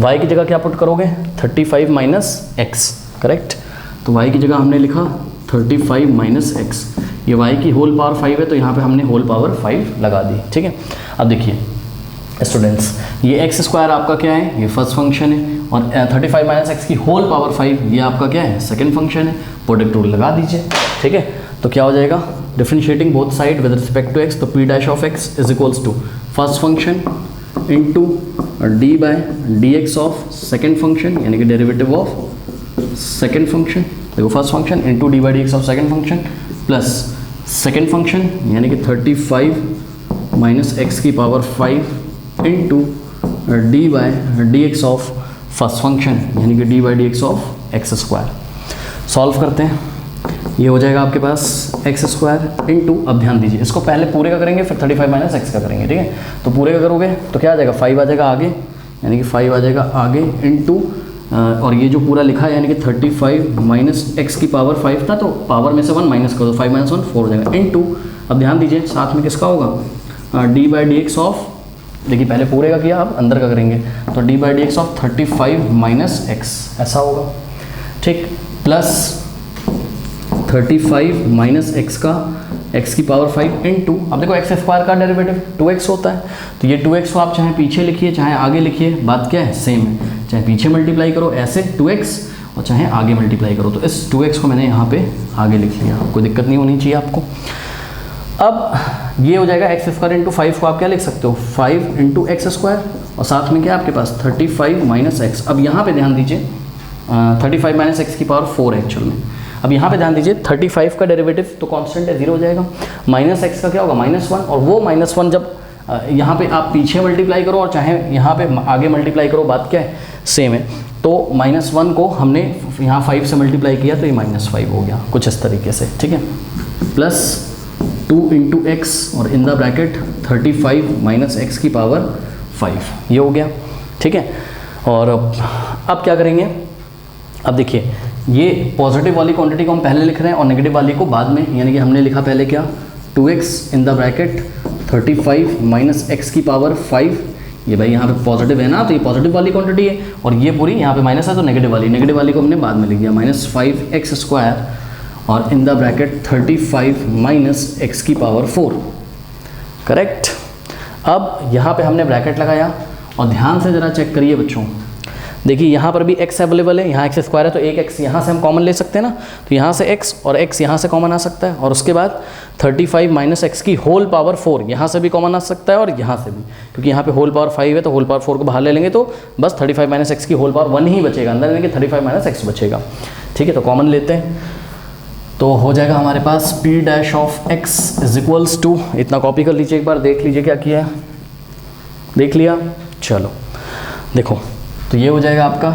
y की जगह क्या पुट करोगे 35 माइनस x, करेक्ट। तो y की जगह हमने लिखा 35 माइनस x, ये y की होल पावर 5 है तो यहाँ पे हमने होल पावर 5 लगा दी, ठीक है। अब देखिए स्टूडेंट्स, ये x² आपका क्या है, ये फर्स्ट फंक्शन है, और 35 माइनस x की होल पावर 5 ये आपका क्या है, सेकंड फंक्शन है। प्रोडक्ट रूल लगा दीजिए, ठीक है। तो क्या हो जाएगा, differentiating both side with respect to x, तो p' of x is equals to first function into d/dx of second function, यानी कि डेरिवेटिव ऑफ सेकंड फंक्शन, देखो first function into d/dx of second function plus second function यानी कि 35 minus x की power 5 into d/dx of first function यानी कि d/dx of x²। Solve करते हैं, ये हो जाएगा आपके पास x² इंटू, अब ध्यान दीजिए इसको पहले पूरे का करेंगे फिर 35 माइनस x का करेंगे, ठीक है। तो पूरे का करोगे तो क्या आ जाएगा 5 आ जाएगा आगे, यानी कि 5 आ जाएगा आगे इंटू, और ये जो पूरा लिखा है यानी कि 35 माइनस x की पावर 5 था, तो पावर में से 1 माइनस कर दो, 5 माइनस 1 4 हो जाएगा इंटू, अब ध्यान दीजिए साथ में किसका होगा d/dx ऑफ, देखिए पहले पूरे का किया अब अंदर का करेंगे, तो d/dx ऑफ 35 माइनस x ऐसा होगा, ठीक, प्लस 35 माइनस x का x की पावर 5 इंटू, अब देखो x² का डेरिवेटिव 2x होता है, तो ये 2x को आप चाहे पीछे लिखिए चाहे आगे लिखिए, बात क्या है सेम है, चाहे पीछे मल्टीप्लाई करो ऐसे 2x और चाहे आगे मल्टीप्लाई करो, तो इस 2x को मैंने यहाँ पे आगे लिख लिया, कोई दिक्कत नहीं होनी चाहिए आपको। अब ये हो जाएगा एक्स स्क्वायर इंटू 5 को आप क्या लिख सकते हो 5 इंटू एक्स स्क्वायर, और साथ में क्या आपके पास 35 माइनस एक्स। अब यहाँ पे ध्यान दीजिए 35 माइनस एक्स की पावर 4 है एक्चुअल में। अब यहाँ पे ध्यान दीजिए 35 का डेरिवेटिव तो कांस्टेंट है, 0 हो जाएगा। माइनस एक्स का क्या होगा -1, और वो -1 जब यहाँ पे आप पीछे मल्टीप्लाई करो और चाहे यहाँ पे आगे मल्टीप्लाई करो, बात क्या है सेम है। तो -1 को हमने यहाँ 5 से मल्टीप्लाई किया तो ये -5 हो गया कुछ इस तरीके से, ठीक है। प्लस 2 इंटू एक्स और इन द ब्रैकेट 35 माइनस एक्स की पावर 5, ये हो गया, ठीक है। और अब क्या करेंगे, अब देखिए ये पॉजिटिव वाली क्वांटिटी को हम पहले लिख रहे हैं और नेगेटिव वाली को बाद में, यानी कि हमने लिखा पहले क्या 2x in the bracket 35 minus x की पावर 5। ये भाई यहाँ पे पॉजिटिव है ना, तो ये पॉजिटिव वाली क्वांटिटी है, और ये पूरी यहाँ पे माइनस है तो नेगेटिव वाली को हमने बाद में लिख दिया -5x स्क्वायर और इन द ब्रैकेट 35 माइनस एक्स की पावर 4, करेक्ट। अब यहाँ पे हमने ब्रैकेट लगाया और ध्यान से ज़रा चेक करिए बच्चों, देखिए यहाँ पर भी x अवेलेबल है, यहाँ x स्क्वायर है तो एक x यहाँ से हम कॉमन ले सकते हैं ना, तो यहाँ से x और x यहाँ से कॉमन आ सकता है, और उसके बाद 35 माइनस एक्स की होल पावर 4 यहाँ से भी कॉमन आ सकता है और यहाँ से भी, क्योंकि यहाँ पे होल पावर 5 है तो होल पावर 4 को बाहर ले लेंगे तो बस 35 माइनस एक्स की होल पावर 1 ही बचेगा अंदर, यानी कि 35 माइनस एक्स बचेगा, ठीक है। तो कॉमन लेते हैं तो हो जाएगा हमारे पास p dash of x is equals to, इतना कॉपी कर लीजिए एक बार, देख लीजिए क्या किया है, देख लिया, चलो देखो तो ये हो जाएगा आपका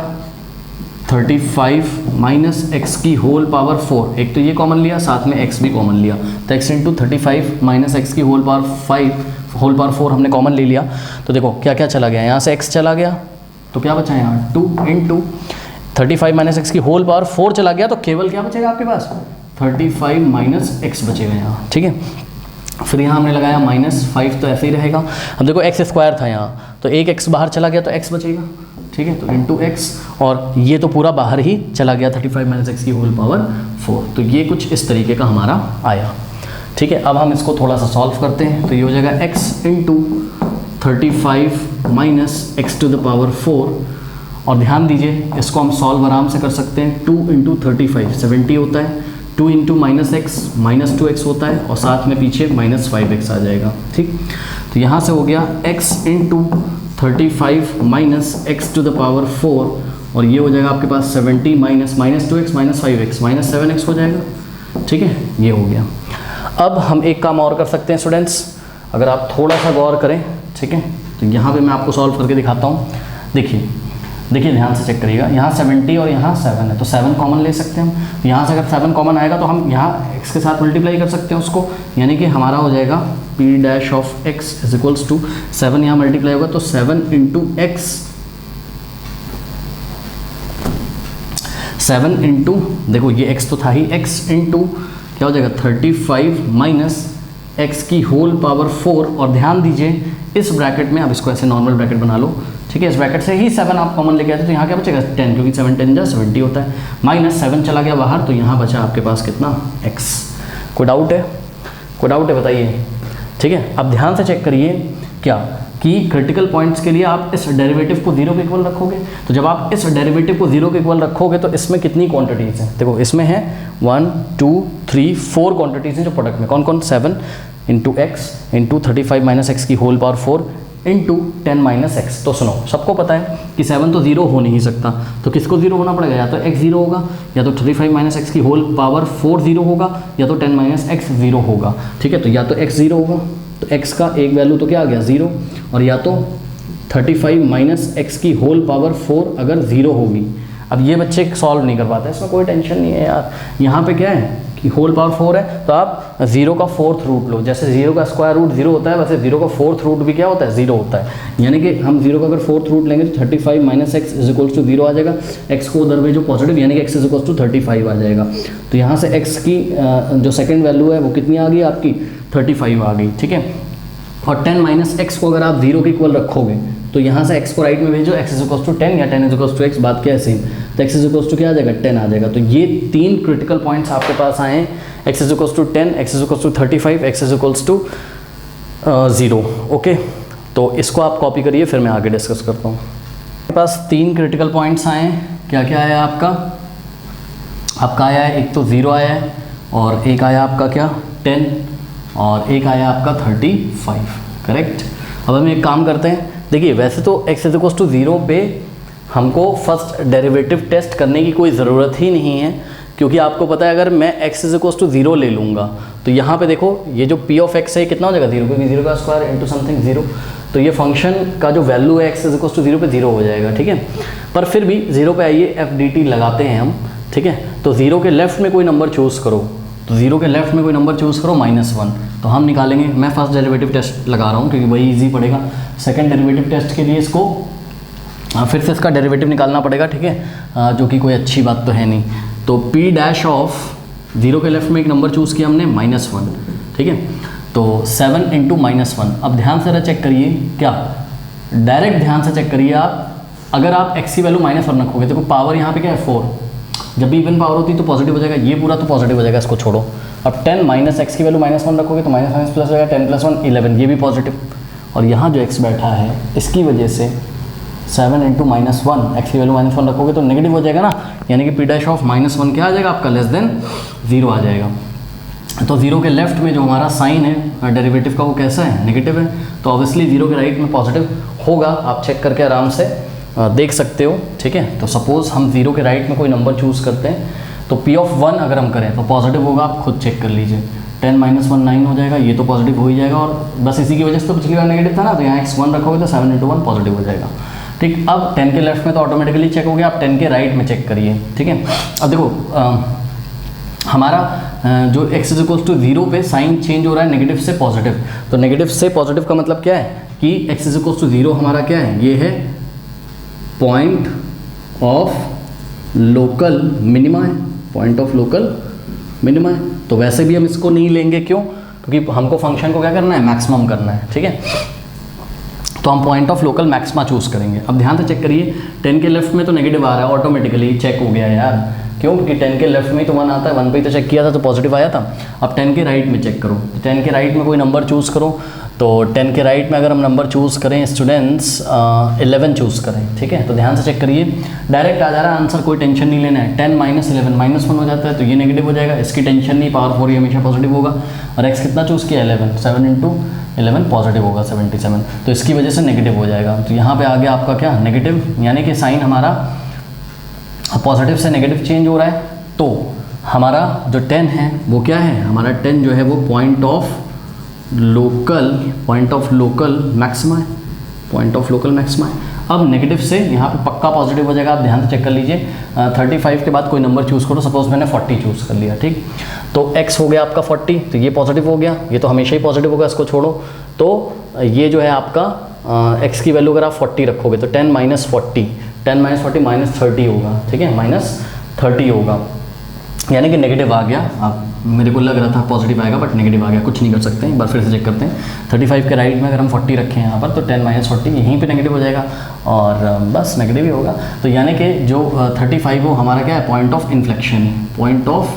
35 माइनस एक्स की होल पावर 4, एक तो ये कॉमन लिया साथ में x भी कॉमन लिया, तो x इंटू 35 माइनस एक्स की होल पावर 4 हमने कॉमन ले लिया, तो देखो क्या क्या चला गया, यहाँ से x चला गया तो क्या बचा यहाँ 2 इंटू 35 माइनस एक्स की होल पावर 4 चला गया, तो केवल क्या बचेगा आपके पास 35 माइनस एक्स बचेगा यहाँ, ठीक है। फिर यहाँ हमने लगाया -5 तो ऐसे ही रहेगा। अब देखो x स्क्वायर था यहाँ, तो एक x बाहर चला गया तो x बचेगा, ठीक है, तो इंटू एक्स, और ये तो पूरा बाहर ही चला गया 35 माइनस एक्स की होल पावर 4, तो ये कुछ इस तरीके का हमारा आया, ठीक है। अब हम इसको थोड़ा सा सॉल्व करते हैं, तो ये हो जाएगा x into 35 minus x to the power 4, और ध्यान दीजिए इसको हम सॉल्व आराम से कर सकते हैं, 2 इंटू 35 70 होता है, 2 इंटू माइनस एक्स -2x होता है, और साथ में पीछे -5x आ जाएगा, ठीक। तो यहाँ से हो गया x into 35 minus x to the power 4, और ये हो जाएगा आपके पास 70 माइनस -2x -5x -7x हो जाएगा, ठीक है, ये हो गया। अब हम एक काम और कर सकते हैं स्टूडेंट्स, अगर आप थोड़ा सा गौर करें, ठीक है, तो यहाँ पे मैं आपको सॉल्व करके दिखाता हूँ। देखिए ध्यान से चेक करिएगा, यहाँ 70 और यहाँ 7 है, तो 7 कॉमन ले सकते हैं हम, तो यहाँ से अगर 7 कॉमन आएगा तो हम यहाँ x के साथ मल्टीप्लाई कर सकते हैं उसको, यानी कि हमारा हो जाएगा p dash of x is equals to 7 यहाँ मल्टीप्लाई होगा तो 7 इंटू एक्स, 7 इंटू देखो ये x तो था ही, x इंटू क्या हो जाएगा 35 माइनस एक्स की होल पावर 4, और ध्यान दीजिए इस ब्रैकेट में, अब इसको ऐसे नॉर्मल ब्रैकेट बना लो, ठीक है, इस ब्रैकेट से ही 7 आप कॉमन लेके आते तो यहाँ क्या बचेगा 10, क्योंकि 7 10 70 होता है, -7 चला गया बाहर, तो यहाँ बचा आपके पास कितना x। कोई डाउट है बताइए, ठीक है। अब ध्यान से चेक करिए क्या कि क्रिटिकल पॉइंट्स के लिए आप इस डेरिवेटिव को 0 के इक्वल रखोगे, तो जब आप इस डेरिवेटिव को 0 के इक्वल रखोगे तो इसमें कितनी क्वांटिटीज़ हैं, देखो इसमें है 1 2 3 4 क्वांटिटीज़ हैं जो प्रोडक्ट में, कौन कौन 7 into x into 35 minus x की whole power 4 into 10 minus x. तो सुनो, सबको पता है कि 7 तो 0 हो नहीं सकता, तो किसको 0 होना पड़ेगा, या तो x 0 होगा, या तो 35 माइनस एक्स की होल पावर 4 0 होगा, या तो 10 माइनस एक्स 0 होगा, ठीक है। तो या तो x 0 होगा, तो x का एक वैल्यू तो क्या आ गया 0, और या तो 35 माइनस एक्स की होल पावर 4 अगर 0 होगी। अब ये बच्चे सॉल्व नहीं कर पाते, इसमें कोई टेंशन नहीं है यार, यहाँ पे क्या है कि होल पावर 4 है, तो आप 0 का 4th रूट लो, जैसे 0 का स्क्वायर रूट 0 होता है वैसे 0 का 4th रूट भी क्या होता है 0 होता है, यानी कि हम 0 का अगर 4th रूट लेंगे तो 35 minus x is equals to 0 आ जाएगा, x को उधर भेजो पॉजिटिव, यानी कि x इज इक्वल्स टू 35 आ जाएगा। तो यहाँ से x की जो सेकेंड वैल्यू है वो कितनी आ गई आपकी 35 आ गई, ठीक है। और 10 माइनस एक्स को अगर आप 0 के इक्वल रखोगे तो यहाँ से x को राइट में भेजो, x इज इक्वल्स टू 10 या 10 इज इक्वल्स टू x, बात क्या है सेम, तो x इज इक्वल्स टू क्या आ जाएगा 10 आ जाएगा। तो ये 3 क्रिटिकल पॉइंट्स आपके पास आए हैं, x is equals to 10, x is equals to 35, x is equals to 0, okay. तो इसको आप कॉपी करिए, फिर मैं आगे डिस्कस करता हूँ। आपके पास 3 क्रिटिकल पॉइंट्स आए हैं, क्या क्या आया आपका आया है, एक तो 0 आया है, और एक आया आपका क्या 10, और एक आया आपका 35, करेक्ट। अब हम एक काम करते हैं, देखिए वैसे तो x इज इक्वल टू 0 पे हमको फर्स्ट डेरिवेटिव टेस्ट करने की कोई ज़रूरत ही नहीं है, क्योंकि आपको पता है अगर मैं x इज इक्वल टू 0 ले लूँगा तो यहाँ पे देखो ये जो p ऑफ x है कितना हो जाएगा 0, क्योंकि 0 का स्क्वायर इंटू समथिंग 0, तो ये फंक्शन का जो वैल्यू है x इज इक्वल टू 0 पे 0 हो जाएगा, ठीक है। पर फिर भी 0 पे आइए f dt लगाते हैं हम, ठीक है। तो 0 के लेफ्ट में कोई नंबर चूज़ करो, तो 0 के लेफ्ट में कोई नंबर चूज़ करो -1, तो हम निकालेंगे। मैं फर्स्ट डेरिवेटिव टेस्ट लगा रहा हूँ क्योंकि वही इजी पड़ेगा। सेकंड डेरिवेटिव टेस्ट के लिए इसको फिर से इसका डेरिवेटिव निकालना पड़ेगा, ठीक है, जो कि कोई अच्छी बात तो है नहीं। तो p डैश ऑफ 0 के लेफ्ट में एक नंबर चूज़ किया हमने -1, ठीक है। तो 7 इंटू -1, अब ध्यान से चेक करिए, क्या डायरेक्ट ध्यान से चेक करिए आप, अगर आप x की वैल्यू -1 रखोगे, देखो पावर यहाँ पे क्या है 4, जब भी इवन पावर होती है तो पॉजिटिव हो जाएगा, ये पूरा तो पॉजिटिव हो जाएगा, इसको छोड़ो। अब 10 माइनस एक्स की वैल्यू -1 रखोगे तो माइनस प्लस हो जाएगा, 10 + 1 11, ये भी पॉजिटिव। और यहाँ जो x बैठा है इसकी वजह से 7 इंटू -1, एक्स की वैल्यू -1 रखोगे तो नेगेटिव हो जाएगा ना, यानी कि p डैश ऑफ -1 क्या आ जाएगा आपका <0 आ जाएगा। तो 0 के लेफ्ट में जो हमारा साइन है डेरिवेटिव का वो कैसा है, नेगेटिव है, तो ऑब्वियसली 0 के राइट में पॉजिटिव होगा, आप चेक करके आराम से देख सकते हो, ठीक है। तो सपोज़ हम 0 के राइट में कोई नंबर चूज़ करते हैं, तो p ऑफ 1 अगर हम करें तो पॉजिटिव होगा, आप खुद चेक कर लीजिए। 10 - 1 9 हो जाएगा, ये तो पॉजिटिव हो ही जाएगा, और बस इसी की वजह से तो पिछली बार नेगेटिव था ना, तो यहाँ x1 रखोगे तो 7 इंटू 1 पॉजिटिव हो जाएगा, ठीक। अब 10 के लेफ्ट में तो ऑटोमेटिकली चेक हो गया, आप 10 के राइट में चेक करिए, ठीक है। अब देखो हमारा जो x इज इक्वल टू 0 पे साइन चेंज हो रहा है नेगेटिव से पॉजिटिव, तो नेगेटिव से पॉजिटिव का मतलब क्या है कि x इज इक्वल टू 0 हमारा क्या है, ये है पॉइंट ऑफ लोकल मिनिमा है, पॉइंट ऑफ लोकल मिनिमा है। तो वैसे भी हम इसको नहीं लेंगे, क्यों, क्योंकि हमको फंक्शन को क्या करना है, मैक्सिमम करना है, ठीक है। तो हम point of local maxima choose करेंगे। अब ध्यान से चेक करिए, 10 के लेफ्ट में तो नेगेटिव आ रहा है, ऑटोमेटिकली चेक हो गया यार, क्यों, क्योंकि 10 के लेफ्ट में तो 1 आता है, 1 पे तो चेक किया था तो पॉजिटिव आया था। अब 10 के राइट में चेक करो, 10 के राइट में कोई नंबर चूज़ करो, तो 10 के राइट में अगर हम नंबर चूज़ करें स्टूडेंट्स 11 चूज़ करें, ठीक है। तो ध्यान से चेक करिए, डायरेक्ट आ जा रहा है आंसर, कोई टेंशन नहीं लेना है। 10 - 11 -1 हो जाता है तो ये नेगेटिव हो जाएगा, इसकी टेंशन नहीं, पावर 4 ये हमेशा पॉजिटिव होगा। और x कितना चूज़ किया 11, 7 इंटू 11 पॉजिटिव होगा 77, तो इसकी वजह से नेगेटिव हो जाएगा। तो यहाँ पे आ गया आपका क्या, नेगेटिव, यानी कि साइन हमारा पॉजिटिव से नेगेटिव चेंज हो रहा है। तो हमारा जो 10 है वो क्या है, हमारा 10 जो है वो पॉइंट ऑफ लोकल मैक्सिमा है, पॉइंट ऑफ लोकल मैक्सिमा है। अब नेगेटिव से यहाँ पे पक्का पॉजिटिव हो जाएगा, आप ध्यान से चेक कर लीजिए। 35 के बाद कोई नंबर चूज़ करो, सपोज मैंने 40 चूज़ कर लिया, ठीक। तो x हो गया आपका 40, तो ये पॉजिटिव हो गया, ये तो हमेशा ही पॉजिटिव होगा, इसको छोड़ो। तो ये जो है आपका x की वैल्यू अगर आप 40 रखोगे तो 10 - 40, 10 - 40 -30 होगा, ठीक है, -30 होगा, यानी कि नेगेटिव आ गया। अब मेरे को लग रहा था पॉजिटिव आएगा बट नेगेटिव आ गया, कुछ नहीं कर सकते हैं, एक बार फिर से चेक करते हैं। 35 के राइट में अगर हम 40 रखें यहाँ पर तो 10 - 40 यहीं पे नेगेटिव हो जाएगा, और बस नेगेटिव ही होगा। तो यानी कि जो 35 वो हमारा क्या है, पॉइंट ऑफ इन्फ्लेक्शन है, point of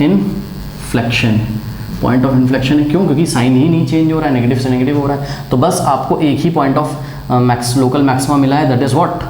inflection, point of inflection है। क्यों, क्योंकि साइन ही नहीं चेंज हो रहा है, नेगेटिव से नेगेटिव हो रहा है। तो बस आपको एक ही पॉइंट ऑफ लोकल मैक्सिमा मिला है, दैट इज़ व्हाट,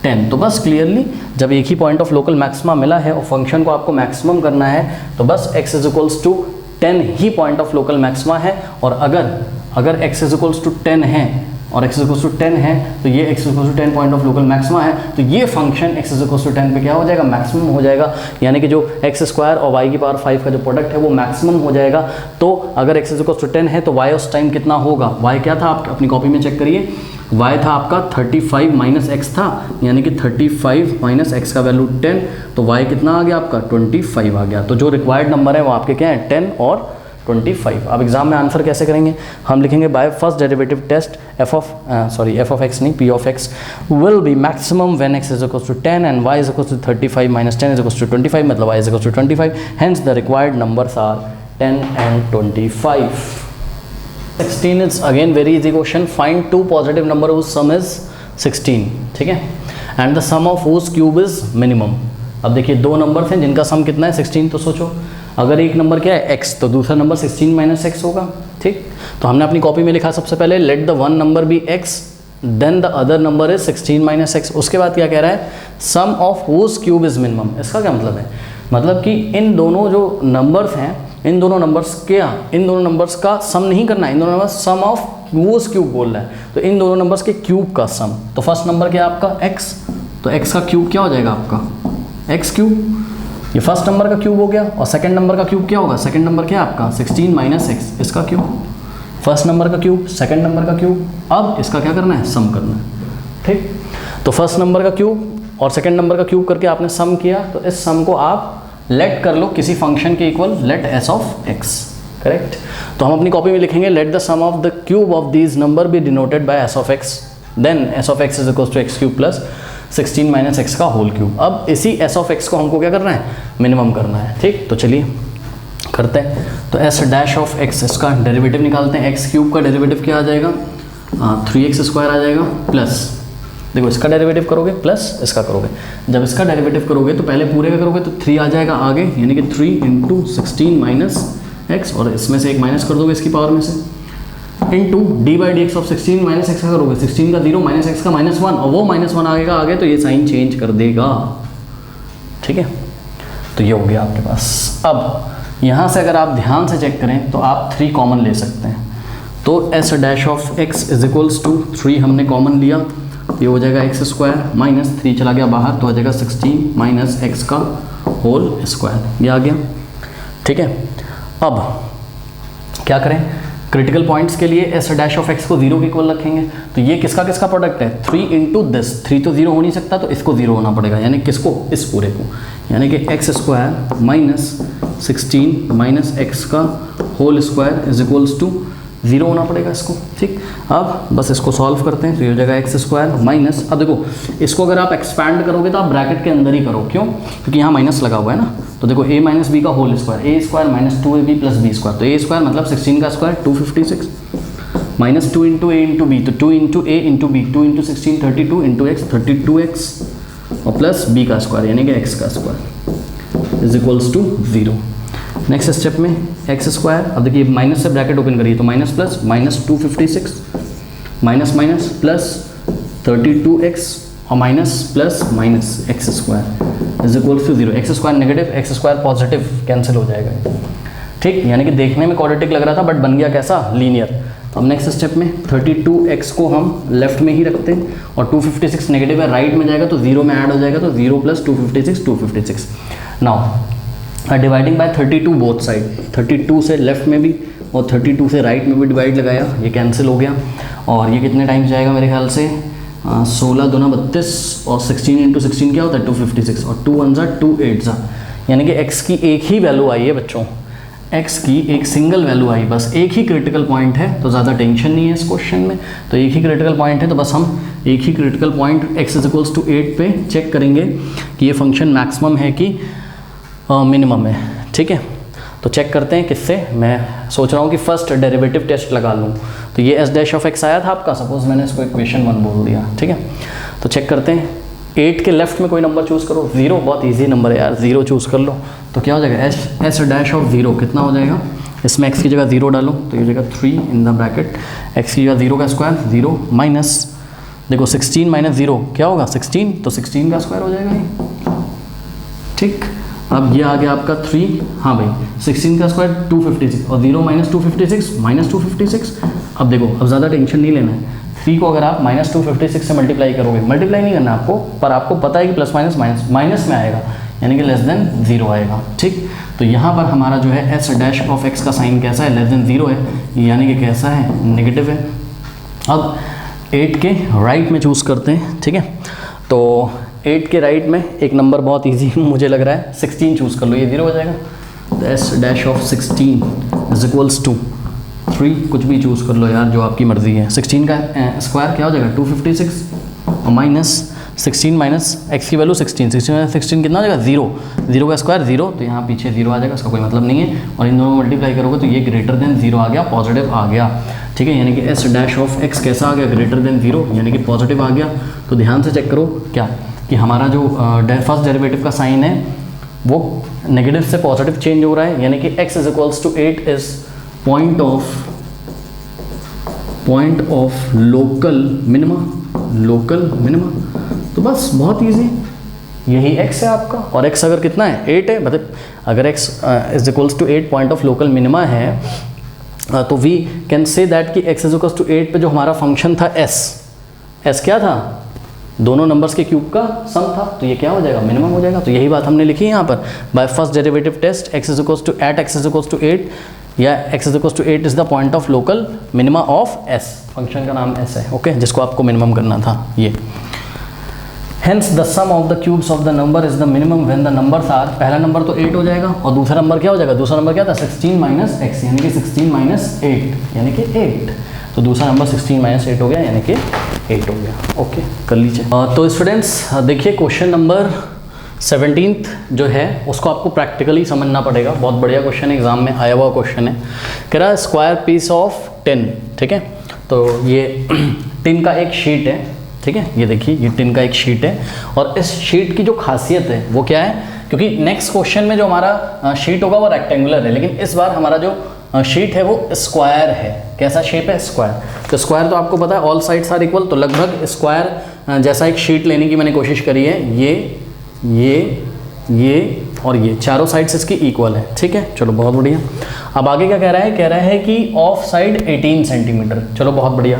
10। तो बस क्लियरली जब एक ही पॉइंट ऑफ लोकल मैक्सिमा मिला है और फंक्शन को आपको मैक्सिमम करना है तो बस x इज इक्वल्स टू 10 ही पॉइंट ऑफ लोकल मैक्सिमा है। और अगर x इज इक्वल्स टू 10 है और x इज इक्वल्स टू 10 है तो ये x is equals to 10 point of local maxima है, तो ये function x is equals to 10 पे क्या हो जाएगा, मैक्सिमम हो जाएगा। यानी कि जो x² और y की पावर 5 का जो प्रोडक्ट है वो मैक्सिमम हो जाएगा। तो अगर x इज इक्वल्स टू 10 है तो y उस टाइम कितना होगा, y क्या था, आप अपनी कॉपी में चेक करिए, y था आपका 35 - x था, यानी कि 35 - x का वैल्यू 10, तो y कितना आ गया आपका 25 आ गया। तो जो रिक्वायर्ड नंबर है वो आपके क्या है, 10 और 25। अब एग्जाम में आंसर कैसे करेंगे, हम लिखेंगे by first derivative test f of x नहीं, p of x will be maximum when x is equal to 10 and y is equal to 35 - 10 is equal to 25, मतलब y is equal to 25, hence the required numbers are 10 and 25. 16 is again very easy question. Find two positive number whose sum is 16, ठीक है, and the sum of whose cube is minimum. अब देखिए दो number हैं जिनका सम कितना है 16, तो सोचो अगर एक नंबर क्या है x तो दूसरा नंबर 16 - x होगा, ठीक। तो हमने अपनी कॉपी में लिखा सबसे पहले let the one number be x then the other number is 16 - x। उसके बाद क्या कह रहा है, sum of whose cube is minimum. इसका क्या मतलब है, मतलब कि इन दोनों जो नंबर्स हैं इन दोनों नंबर्स का सम नहीं करना है, इन दोनों numbers sum of cubes cube बोल रहा है, तो इन दोनों नंबर्स के क्यूब का सम। तो फर्स्ट नंबर क्या है आपका x, तो x का क्यूब क्या हो जाएगा आपका x क्यूब, ये फर्स्ट नंबर का क्यूब हो गया। और सेकंड नंबर का क्यूब क्या होगा, सेकंड नंबर क्या है आपका 16 माइनस x, इसका क्यूब, फर्स्ट नंबर का क्यूब, सेकंड नंबर का क्यूब। अब इसका क्या करना है, सम करना है, ठीक। तो फर्स्ट नंबर का क्यूब और सेकंड नंबर का क्यूब करके आपने सम किया, तो इस सम को आप लेट कर लो किसी फंक्शन के equal, let s of x, correct. तो हम अपनी कॉपी में लिखेंगे let the sum of the cube of these number be denoted by s of x, then s of x is equal to x cube plus 16 minus x का whole cube. अब इसी s of x को हमको क्या करना है, minimum करना है, ठीक। तो चलिए करते हैं। तो s डैश ऑफ x, इसका डेरिवेटिव निकालते हैं। x क्यूब का डेरिवेटिव क्या आ जाएगा, 3x स्क्वायर आ जाएगा, प्लस देखो इसका डेरिवेटिव करोगे प्लस इसका करोगे। जब इसका डेरिवेटिव करोगे तो पहले पूरे का करोगे तो 3 आ जाएगा आगे, यानी कि 3 इंटू 16 माइनस x, और इसमें से एक माइनस कर दोगे इसकी पावर में से, into D by D x of 16 minus x का करोगे, 16 का 0 माइनस एक्स का -1, और वो -1 आएगा आगे तो ये साइन चेंज कर देगा, ठीक है। तो ये हो गया आपके पास। अब यहाँ से अगर आप ध्यान से चेक करें तो आप 3 कॉमन ले सकते हैं। तो s dash of x is equals to 3 हमने कॉमन लिया, ये हो जाएगा x स्क्वायर माइनस 3 चला गया बाहर तो हो जाएगा 16 माइनस x का होल स्क्वायर, ये आ गया, ठीक है। अब क्या करें, क्रिटिकल पॉइंट्स के लिए s डैश ऑफ x को 0 के इक्वल रखेंगे। तो ये किसका किसका प्रोडक्ट है, 3 इंटू दिस, 3 तो 0 हो नहीं सकता तो इसको 0 होना पड़ेगा, यानी किसको, इस पूरे को, यानी कि x square minus 16 minus x का whole square is equals to 0 होना पड़ेगा इसको, ठीक। अब बस इसको सॉल्व करते हैं, तो ये हो जाएगा एक्स स्क्वायर माइनस, अब देखो इसको अगर आप एक्सपैंड करोगे तो आप ब्रैकेट के अंदर ही करो, क्यों, क्योंकि यहाँ माइनस लगा हुआ है ना। तो देखो a माइनस बी का whole square, a square minus 2ab plus b square, तो ए स्क्वायर मतलब 16 का square 256 minus 2 into a into b, तो 2 into a into b, 2 into 16 32 into x 32x और प्लस बी का स्क्वायर यानी कि x का square is equals to 0। Next step में एक्स स्क्वायर, अब देखिए माइनस से ब्रैकेट ओपन करिए तो minus plus minus 256 minus minus plus 32x और minus plus minus x square is equal to 0। X square negative, x square positive, cancel हो जाएगा, ठीक। यानी कि देखने में क्वाड्रेटिक लग रहा था बट बन गया कैसा, लीनियर। अब नेक्स्ट स्टेप में 32x को हम लेफ्ट में ही रखते हैं और 256 नेगेटिव है, राइट में जाएगा तो 0 में ऐड हो जाएगा, तो 0 plus 256 now dividing by 32 both side, 32 से लेफ्ट में भी और 32 से राइट में भी डिवाइड लगाया, ये कैंसिल हो गया। और ये कितने टाइम्स जाएगा मेरे ख्याल से 16 दूना 32 और 16 इंटू 16 क्या होता है 256 और 2 1 2 8 यानी कि x की एक ही वैल्यू आई है बच्चों, x की एक सिंगल वैल्यू आई, बस एक ही क्रिटिकल पॉइंट है तो ज़्यादा टेंशन नहीं है इस क्वेश्चन में। तो एक ही क्रिटिकल पॉइंट है तो बस हम एक ही critical point x is equals to 8 पे चेक करेंगे कि ये फंक्शन मैक्सिमम है कि मिनिमम है, ठीक है। तो चेक करते हैं किससे, मैं सोच रहा हूँ कि फर्स्ट डेरिवेटिव टेस्ट लगा लूँ। तो ये s डैश ऑफ x आया था आपका, सपोज मैंने इसको इक्वेशन 1 बोल दिया, ठीक है। तो चेक करते हैं, 8 के लेफ्ट में कोई नंबर चूज़ करो, 0 बहुत इजी नंबर है यार, 0 चूज़ कर लो। तो क्या हो जाएगा s डैश ऑफ 0 कितना हो जाएगा, इसमें x की जगह 0 डालो तो ये हो जाएगा 3 इन द ब्रैकेट, x की जगह 0 का स्क्वायर 0 माइनस देखो 16 माइनस 0 क्या होगा 16, तो 16 का स्क्वायर हो जाएगा ये, ठीक। अब ये आ गया आपका 3, हाँ भाई 16 का स्क्वायर 256 और 0 माइनस 256 अब देखो अब ज़्यादा टेंशन नहीं लेना है, 3 को अगर आप माइनस 256 से मल्टीप्लाई करोगे, मल्टीप्लाई नहीं करना आपको, पर आपको पता है कि प्लस माइनस माइनस माइनस में आएगा यानी कि लेस देन 0 आएगा, ठीक। तो यहाँ पर हमारा जो है s डैश ऑफ x का साइन कैसा है, लेस देन 0 है, यानी कि कैसा है, नेगेटिव है। अब 8 के राइट में चूज़ करते हैं, ठीक है। तो 8 के राइट में एक नंबर बहुत इजी मुझे लग रहा है, 16 चूज़ कर लो, ये 0 हो जाएगा। तो s dash of 16 is equals to 3, कुछ भी चूज़ कर लो यार जो आपकी मर्ज़ी है। 16 का स्क्वायर क्या हो जाएगा 256 और माइनस 16 माइनस x की वैल्यू 16 माइनस 16 कितना हो जाएगा 0 का स्क्वायर 0, तो यहाँ पीछे 0 आ जाएगा, इसका कोई मतलब नहीं है। और इन दोनों को मल्टीप्लाई करोगे तो ये ग्रेटर देन 0 आ गया, पॉजिटिव आ गया, ठीक है। यानी कि s डैश ऑफ x कैसा आ गया, ग्रेटर देन 0 यानी कि पॉजिटिव आ गया। तो ध्यान से चेक करो क्या कि हमारा जो फर्स्ट डेरिवेटिव का साइन है वो नेगेटिव से पॉजिटिव चेंज हो रहा है, यानी कि x is equals to 8 is point of local minima. तो बस बहुत इजी, यही x है आपका, और x अगर कितना है 8 है, मतलब अगर x is equals to 8 point of local minima है, तो वी कैन से दैट कि x इज इक्वल्स टू 8 पे जो हमारा फंक्शन था s क्या था, दोनों नंबर्स के क्यूब का सम था, तो ये क्या हो जाएगा, मिनिमम हो जाएगा। तो यही बात हमने लिखी है यहाँ पर, by first derivative test x is equals to eight x is equals to 8 या x is equals to 8 is the point of local minima of s, function का नाम s है, ओके, जिसको आपको मिनिमम करना था ये। Hence the sum of the cubes of the number is the minimum when the numbers are, पहला number तो 8 हो जाएगा, और दूसरा नंबर क्या हो जाएगा, दूसरा नंबर क्या था 16 माइनस x, यानी कि 16 माइनस 8 यानी कि 8, तो दूसरा नंबर 16 माइनस 8 हो गया, यानी कि 8 हो गया, ओके कर लीजिए। तो स्टूडेंट्स देखिए क्वेश्चन नंबर 17 जो है उसको आपको प्रैक्टिकली समझना पड़ेगा, बहुत बढ़िया क्वेश्चन है, एग्जाम में आया हुआ क्वेश्चन है, कह रहा है स्क्वायर पीस ऑफ टिन, ठीक है, तो ये टिन का एक शीट है, ठीक है, ये देखिए ये टिन का एक शीट है, और इस शीट की जो खासियत है वो क्या है, क्योंकि नेक्स्ट क्वेश्चन में जो हमारा शीट होगा वो रेक्टेंगुलर है, लेकिन इस बार हमारा जो शीट है वो स्क्वायर है। कैसा शेप है, स्क्वायर, तो स्क्वायर तो आपको पता है ऑल साइड्स आर इक्वल, तो लगभग स्क्वायर जैसा एक शीट लेने की मैंने कोशिश करी है, ये और ये चारों साइड्स इसकी इक्वल है, ठीक है, चलो बहुत बढ़िया। अब आगे क्या कह रहा है कि ऑफ साइड 18 सेंटीमीटर, चलो बहुत बढ़िया,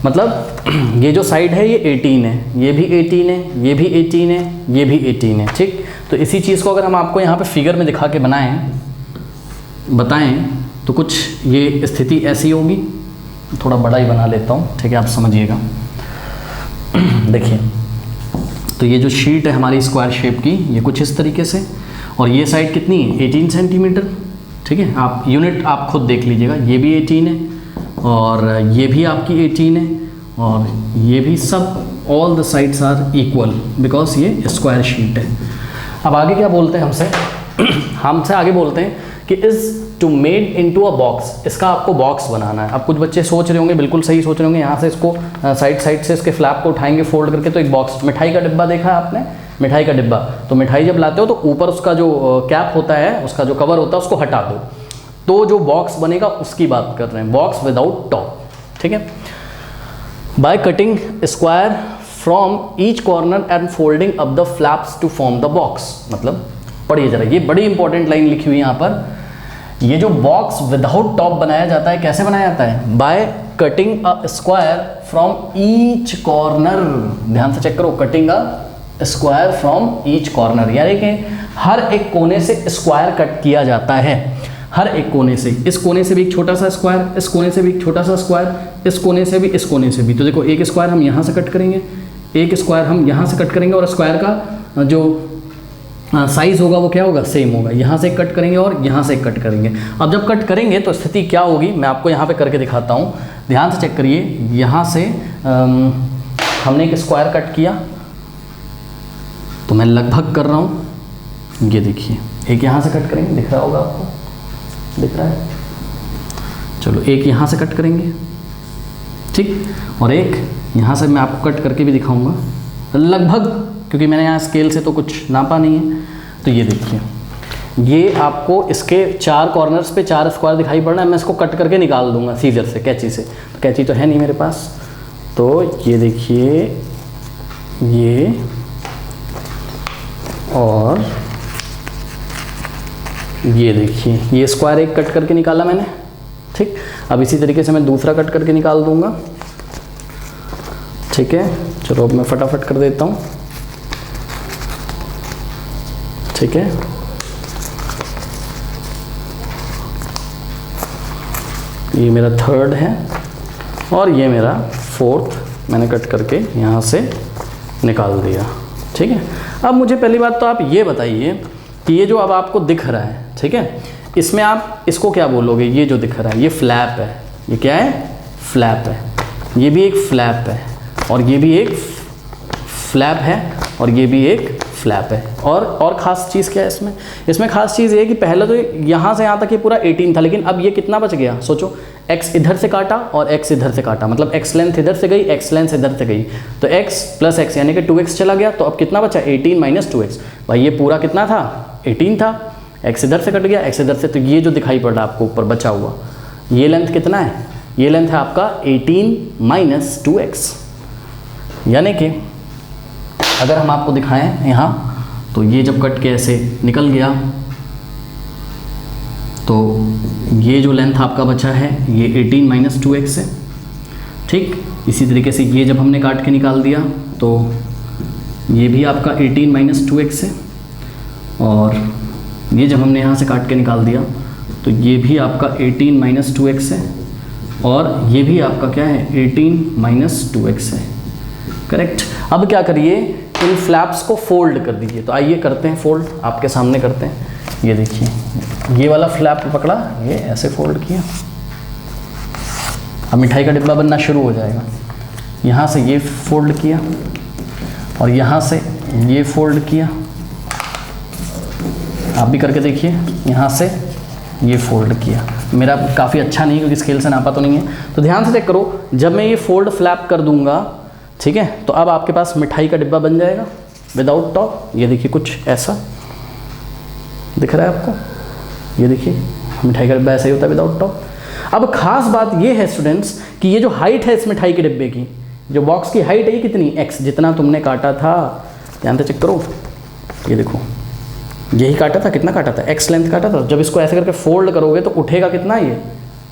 मतलब ये जो साइड है ये 18 है, ये भी 18 है, ये भी 18 है, ये भी 18 है, ठीक। तो इसी चीज़ को अगर हम आपको यहाँ पे फिगर में दिखा के बताएं तो कुछ ये स्थिति ऐसी होगी, थोड़ा बड़ा ही बना लेता हूँ, ठीक है, आप समझिएगा। देखिए तो ये जो शीट है हमारी स्क्वायर शेप की, ये कुछ इस तरीके से, और ये साइड कितनी है 18 सेंटीमीटर, ठीक है, आप यूनिट आप खुद देख लीजिएगा, ये भी 18 है और ये भी आपकी 18 है, और ये भी सब all the sides are equal because ये स्क्वायर शीट है। अब आगे क्या बोलते हैं हमसे आगे बोलते हैं कि is to made into a box, इसका आपको बॉक्स बनाना है। अब कुछ बच्चे सोच रहे होंगे, बिल्कुल सही सोच रहे होंगे, यहाँ से इसको साइड से इसके फ्लैप को उठाएंगे फोल्ड करके, तो एक बॉक्स, मिठाई का डिब्बा देखा है आपने, मिठाई का डिब्बा, तो मिठाई जब लाते हो तो ऊपर उसका जो कैप होता है, उसका जो कवर होता है उसको हटा दो, तो जो बॉक्स बनेगा उसकी बात कर रहे हैं, बॉक्स विदाउट टॉप, ठीक है। By cutting square from each corner and folding up the flaps to form the box, मतलब पढ़िए जरा, ये बड़ी इंपॉर्टेंट लाइन लिखी हुई है यहाँ पर, ये जो बॉक्स विदाउट टॉप बनाया जाता है कैसे बनाया जाता है, by cutting a square from each corner, ध्यान से चेक करो, cutting a square from each corner, यानी कि हर एक कोने से स्क्वायर कट किया जाता है, हर एक कोने से, इस कोने से भी एक छोटा सा स्क्वायर, इस कोने से भी एक छोटा सा स्क्वायर, इस कोने से भी, इस कोने से भी, तो देखो एक स्क्वायर हम यहाँ से कट करेंगे, एक स्क्वायर हम यहाँ से कट करेंगे, और स्क्वायर का जो साइज होगा वो क्या होगा, सेम होगा, यहाँ से कट करेंगे और यहाँ से कट करेंगे। अब जब कट करेंगे तो स्थिति क्या होगी, मैं आपको यहाँ पे करके दिखाता हूँ, ध्यान से चेक करिए, यहाँ से हमने एक स्क्वायर कट किया, तो मैं लगभग कर रहा हूँ, ये देखिए एक यहाँ से कट करेंगे, दिख रहा होगा आपको, दिख रहा है, चलो एक यहाँ से कट करेंगे, ठीक, और एक यहाँ से मैं आपको कट करके भी दिखाऊंगा लगभग, क्योंकि मैंने यहाँ स्केल से तो कुछ नापा नहीं है। तो ये देखिए, ये आपको इसके 4 कॉर्नर्स पे 4 स्क्वायर दिखाई पड़ रहा है, मैं इसको कट करके निकाल दूंगा सीजर से, कैंची से, तो कैंची तो है नहीं मेरे पास, तो ये देखिए ये, और ये देखिए ये स्क्वायर एक कट करके निकाला मैंने, ठीक। अब इसी तरीके से मैं दूसरा कट करके निकाल दूंगा, ठीक है, चलो अब मैं फटाफट कर देता हूँ, ठीक है, ये मेरा 3rd है और ये मेरा 4th मैंने कट करके यहाँ से निकाल दिया, ठीक है। अब मुझे पहली बात तो आप ये बताइए कि ये जो अब आपको दिख रहा है, ठीक है, इसमें आप इसको क्या बोलोगे, ये जो दिख रहा है ये फ्लैप है, ये क्या है, फ्लैप है, ये भी एक फ्लैप है, और ये भी एक फ्लैप है, और ये भी एक फ्लैप है। और ख़ास चीज़ क्या है इसमें ख़ास चीज़ ये कि पहले तो यहाँ से यहाँ तक ये पूरा 18 था, लेकिन अब ये कितना बच गया, सोचो, x इधर से काटा और x इधर से काटा, मतलब x लेंथ इधर से गई, x लेंथ इधर से गई, तो x प्लस x यानी कि 2x चला गया, तो अब कितना बचा, 18 माइनस 2x, भाई ये पूरा कितना था, 18 था, x इधर से कट गया, x इधर से, तो ये जो दिखाई पड़ रहा है आपको ऊपर बचा हुआ, ये लेंथ कितना है, ये लेंथ है आपका 18 माइनस 2x, यानी कि अगर हम आपको दिखाएं यहाँ तो ये जब कट के ऐसे निकल गया तो ये जो लेंथ आपका बचा है ये 18 माइनस 2x है। ठीक, इसी तरीके से ये जब हमने काट के निकाल दिया तो ये भी आपका 18 माइनस 2x है, और ये जब हमने यहाँ से काट के निकाल दिया तो ये भी आपका 18 माइनस 2x है, और ये भी आपका क्या है 18 माइनस 2x है। करेक्ट। अब क्या करिए, इन फ्लैप्स को फोल्ड कर दीजिए। तो आइए करते हैं फोल्ड, आपके सामने करते हैं। ये देखिए, ये वाला फ्लैप पकड़ा, ये ऐसे फोल्ड किया, अब मिठाई का डिब्बा बनना शुरू हो जाएगा। यहाँ से ये फोल्ड किया और यहाँ से ये फोल्ड किया। आप भी करके देखिए, यहाँ से ये फोल्ड किया। मेरा काफ़ी अच्छा नहीं क्योंकि स्केल से नापा तो नहीं है, तो ध्यान से चेक करो। जब मैं ये फोल्ड फ्लैप कर दूंगा, ठीक है, तो अब आपके पास मिठाई का डिब्बा बन जाएगा विदाउट टॉप। ये देखिए कुछ ऐसा दिख रहा है आपको, ये देखिए मिठाई का डिब्बा ऐसा ही होता है विदाउट टॉप। अब खास बात ये है स्टूडेंट्स कि ये जो हाइट है इस मिठाई के डिब्बे की, जो बॉक्स की हाइट है ये कितनी, x, जितना तुमने काटा था, ध्यान से चेक करो, ये देखो यही काटा था, कितना काटा था, x लेंथ काटा था। जब इसको ऐसे करके फोल्ड करोगे तो उठेगा कितना, ये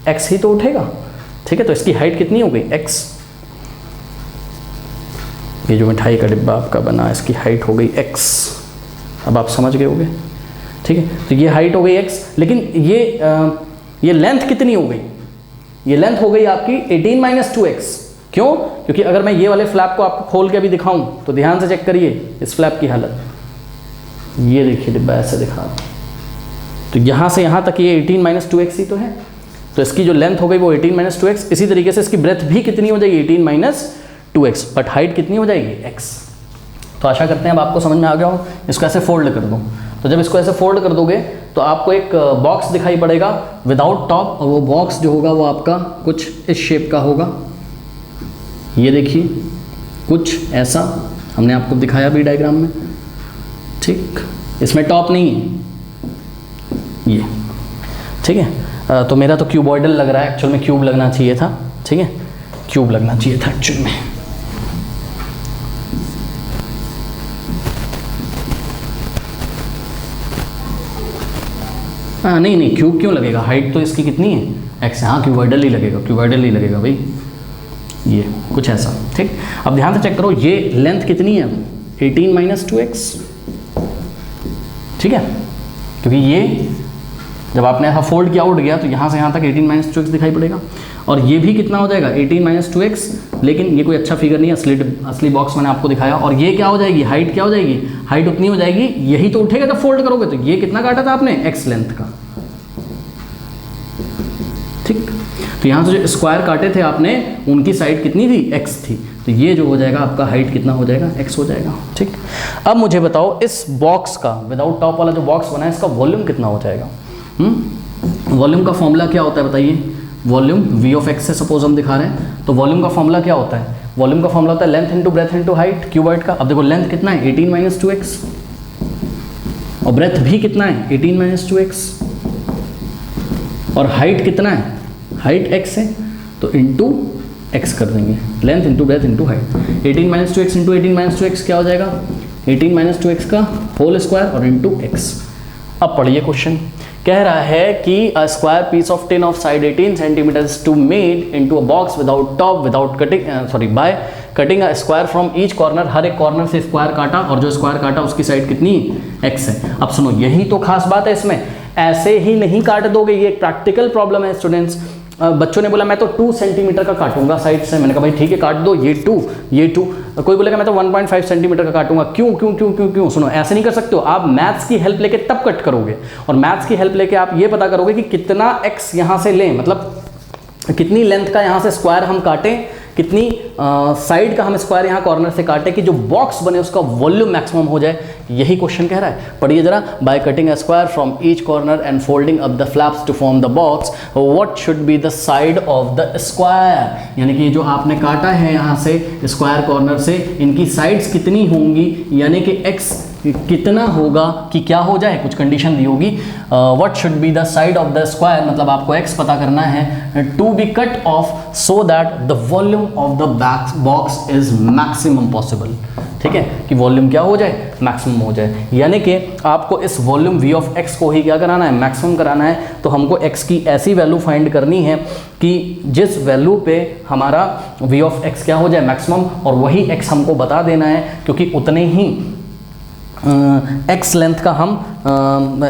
x ही तो उठेगा। ठीक है, तो इसकी हाइट कितनी हो गई, x। ये जो मिठाई का डिब्बा आपका बना इसकी हाइट हो गई x। अब आप समझ गए होंगे, ठीक है। तो ये हाइट हो गई x, लेकिन ये लेंथ कितनी हो गई, ये लेंथ हो गई आपकी 18 माइनस 2x। क्यों? क्योंकि अगर मैं ये वाले फ्लैप को आपको खोल के अभी दिखाऊं तो ध्यान से चेक करिए इस फ्लैप की हालत। ये देखिए डिब्बा ऐसे दिखा, तो यहाँ से यहाँ तक ये 18 माइनस 2x ही तो है, तो इसकी जो लेंथ हो गई वो 18 माइनस 2x। इसी तरीके से इसकी ब्रेथ भी कितनी हो जाएगी, 18 माइनस 2x, बट हाइट कितनी हो जाएगी, x। तो आशा करते हैं अब आपको समझ में आ गया हो। इसको ऐसे फोल्ड कर दो, तो जब इसको ऐसे फोल्ड कर दोगे तो आपको एक बॉक्स दिखाई पड़ेगा विदाउट टॉप, और वो बॉक्स जो होगा वो आपका कुछ इस शेप का होगा। ये देखिए कुछ ऐसा हमने आपको दिखाया भी डायग्राम में। ठीक, इसमें टॉप नहीं है ये, ठीक है। तो मेरा तो क्यूबॉइडल लग रहा है, एक्चुअल में क्यूब लगना चाहिए था, ठीक है, क्यूब लगना चाहिए था एक्चुअल में। हाँ नहीं, क्यूब क्यों लगेगा, हाइट तो इसकी कितनी है, x। हाँ क्यूबॉइडल ही लगेगा, क्यूबॉइडल ही लगेगा भाई, ये कुछ ऐसा। ठीक, अब ध्यान से चेक करो, ये लेंथ कितनी है, 18 माइनस 2x। ठीक है, क्योंकि ये जब आपने ऐसा फोल्ड किया उठ गया तो यहाँ से यहाँ तक 18 माइनस 2x दिखाई पड़ेगा, और ये भी कितना हो जाएगा 18 माइनस 2x। लेकिन ये कोई अच्छा फिगर नहीं है, असली बॉक्स मैंने आपको दिखाया। और ये क्या हो जाएगी, हाइट क्या हो जाएगी, हाइट उतनी हो जाएगी, यही तो उठेगा जब फोल्ड करोगे। तो ये कितना काटा था आपने, x लेंथ का। ठीक, तो यहाँ से जो स्क्वायर काटे थे आपने उनकी साइड कितनी थी, x थी। तो ये जो हो जाएगा आपका हाइट कितना हो जाएगा, x हो जाएगा। ठीक, अब मुझे बताओ इस बॉक्स का विदाउट टॉप वाला जो बॉक्स बना है इसका वॉल्यूम कितना हो जाएगा। वॉल्यूम का फॉर्मूला क्या होता है बताइए, वॉल्यूम v ऑफ x से सपोज हम दिखा रहे हैं, तो वॉल्यूम का फॉर्मूला क्या होता है, वॉल्यूम का फॉर्मूला होता है length into breadth into height, cuboid का। अब देखो लेंथ कितना है 18 माइनस 2x, और ब्रेथ भी कितना है 18 माइनस 2x, और हाइट कितना है, हाइट x है, तो इंटू x कर देंगे, length into breadth into height. 18 minus 2x into 18 minus 2x क्या हो जाएगा, 18 माइनस 2x का होल स्क्वायर और इंटू x। अब पढ़िए क्वेश्चन, कह रहा है कि a square piece of tin of side 18 centimetres to made into a box without top without cutting by cutting a square from each corner. हर एक कॉर्नर से स्क्वायर काटा, और जो स्क्वायर काटा उसकी साइड कितनी, x है। अब सुनो, यही तो खास बात है इसमें, ऐसे ही नहीं काट दोगे, ये एक प्रैक्टिकल प्रॉब्लम है स्टूडेंट्स। बच्चों ने बोला मैं तो 2 सेंटीमीटर का काटूंगा साइड से, मैंने कहा भाई ठीक है काट दो, ये 2। कोई बोलेगा मैं तो 1.5 सेंटीमीटर का काटूंगा, क्यों। सुनो, ऐसे नहीं कर सकते हो, आप मैथ्स की हेल्प लेके तब कट करोगे, और मैथ्स की हेल्प लेके आप ये पता करोगे कि कितना x यहाँ से लें, मतलब कितनी लेंथ का यहाँ से स्क्वायर हम काटें, कितनी साइड का हम स्क्वायर यहाँ कॉर्नर से काटें कि जो बॉक्स बने उसका वॉल्यूम मैक्सिमम हो जाए। यही क्वेश्चन कह रहा है, पढ़िए जरा। By cutting a square from each corner and folding up the flaps to form the box, what should be the side of the square. यानी कि जो आपने काटा है यहाँ से स्क्वायर कॉर्नर से, इनकी साइड्स कितनी होंगी, यानी कि x कितना होगा कि क्या हो जाए, कुछ कंडीशन दी होगी। What should be the side of the square, मतलब आपको x पता करना है, to be cut off so that the volume of the box is maximum possible. ठीक है, कि वॉल्यूम क्या हो जाए, मैक्सिमम हो जाए। यानी कि आपको इस वॉल्यूम v ऑफ x को ही क्या कराना है, मैक्सिमम कराना है। तो हमको x की ऐसी वैल्यू फाइंड करनी है कि जिस वैल्यू पे हमारा v ऑफ x क्या हो जाए, मैक्सिमम, और वही x हमको बता देना है, क्योंकि उतने ही x लेंथ का हम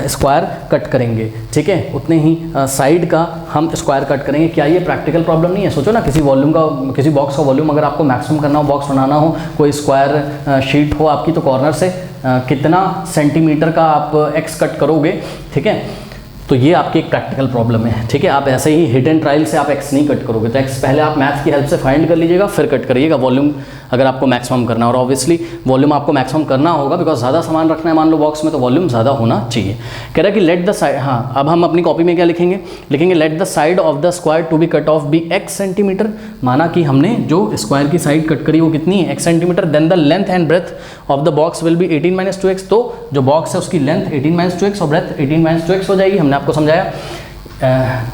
स्क्वायर कट करेंगे, ठीक है, उतने ही साइड का हम स्क्वायर कट करेंगे। क्या ये प्रैक्टिकल प्रॉब्लम नहीं है? सोचो ना, किसी वॉल्यूम का, किसी बॉक्स का वॉल्यूम अगर आपको मैक्सिमम करना हो, बॉक्स बनाना हो, कोई स्क्वायर शीट हो आपकी, तो कॉर्नर से कितना सेंटीमीटर का आप x कट करोगे, ठीक है। तो ये आपकी एक प्रैक्टिकल प्रॉब्लम है, ठीक है। आप ऐसे ही हिट एंड ट्रायल से आप x नहीं कट करोगे, तो x पहले आप मैथ की हेल्प से फाइंड कर लीजिएगा, फिर कट करिएगा वॉल्यूम अगर आपको मैक्सिमम करना है। और ऑब्वियसली वॉल्यूम आपको मैक्सिमम करना होगा, बिकॉज ज़्यादा सामान रखना है मान लो बॉक्स में, तो वॉल्यूम ज़्यादा होना चाहिए। कह रहा है कि लेट द साइड, हाँ, अब हम अपनी कॉपी में क्या लिखेंगे, let the side of the square to be cut off be x centimetre. माना कि हमने जो स्क्वायर की साइड कट करी वो कितनी है, x centimetre. Then the length and breadth of the box will be 18 - 2x। तो जो बॉक्स है उसकी लेंथ 18 - 2x और ब्रेथ 18 - 2x हो जाएगी। हमने आपको समझाया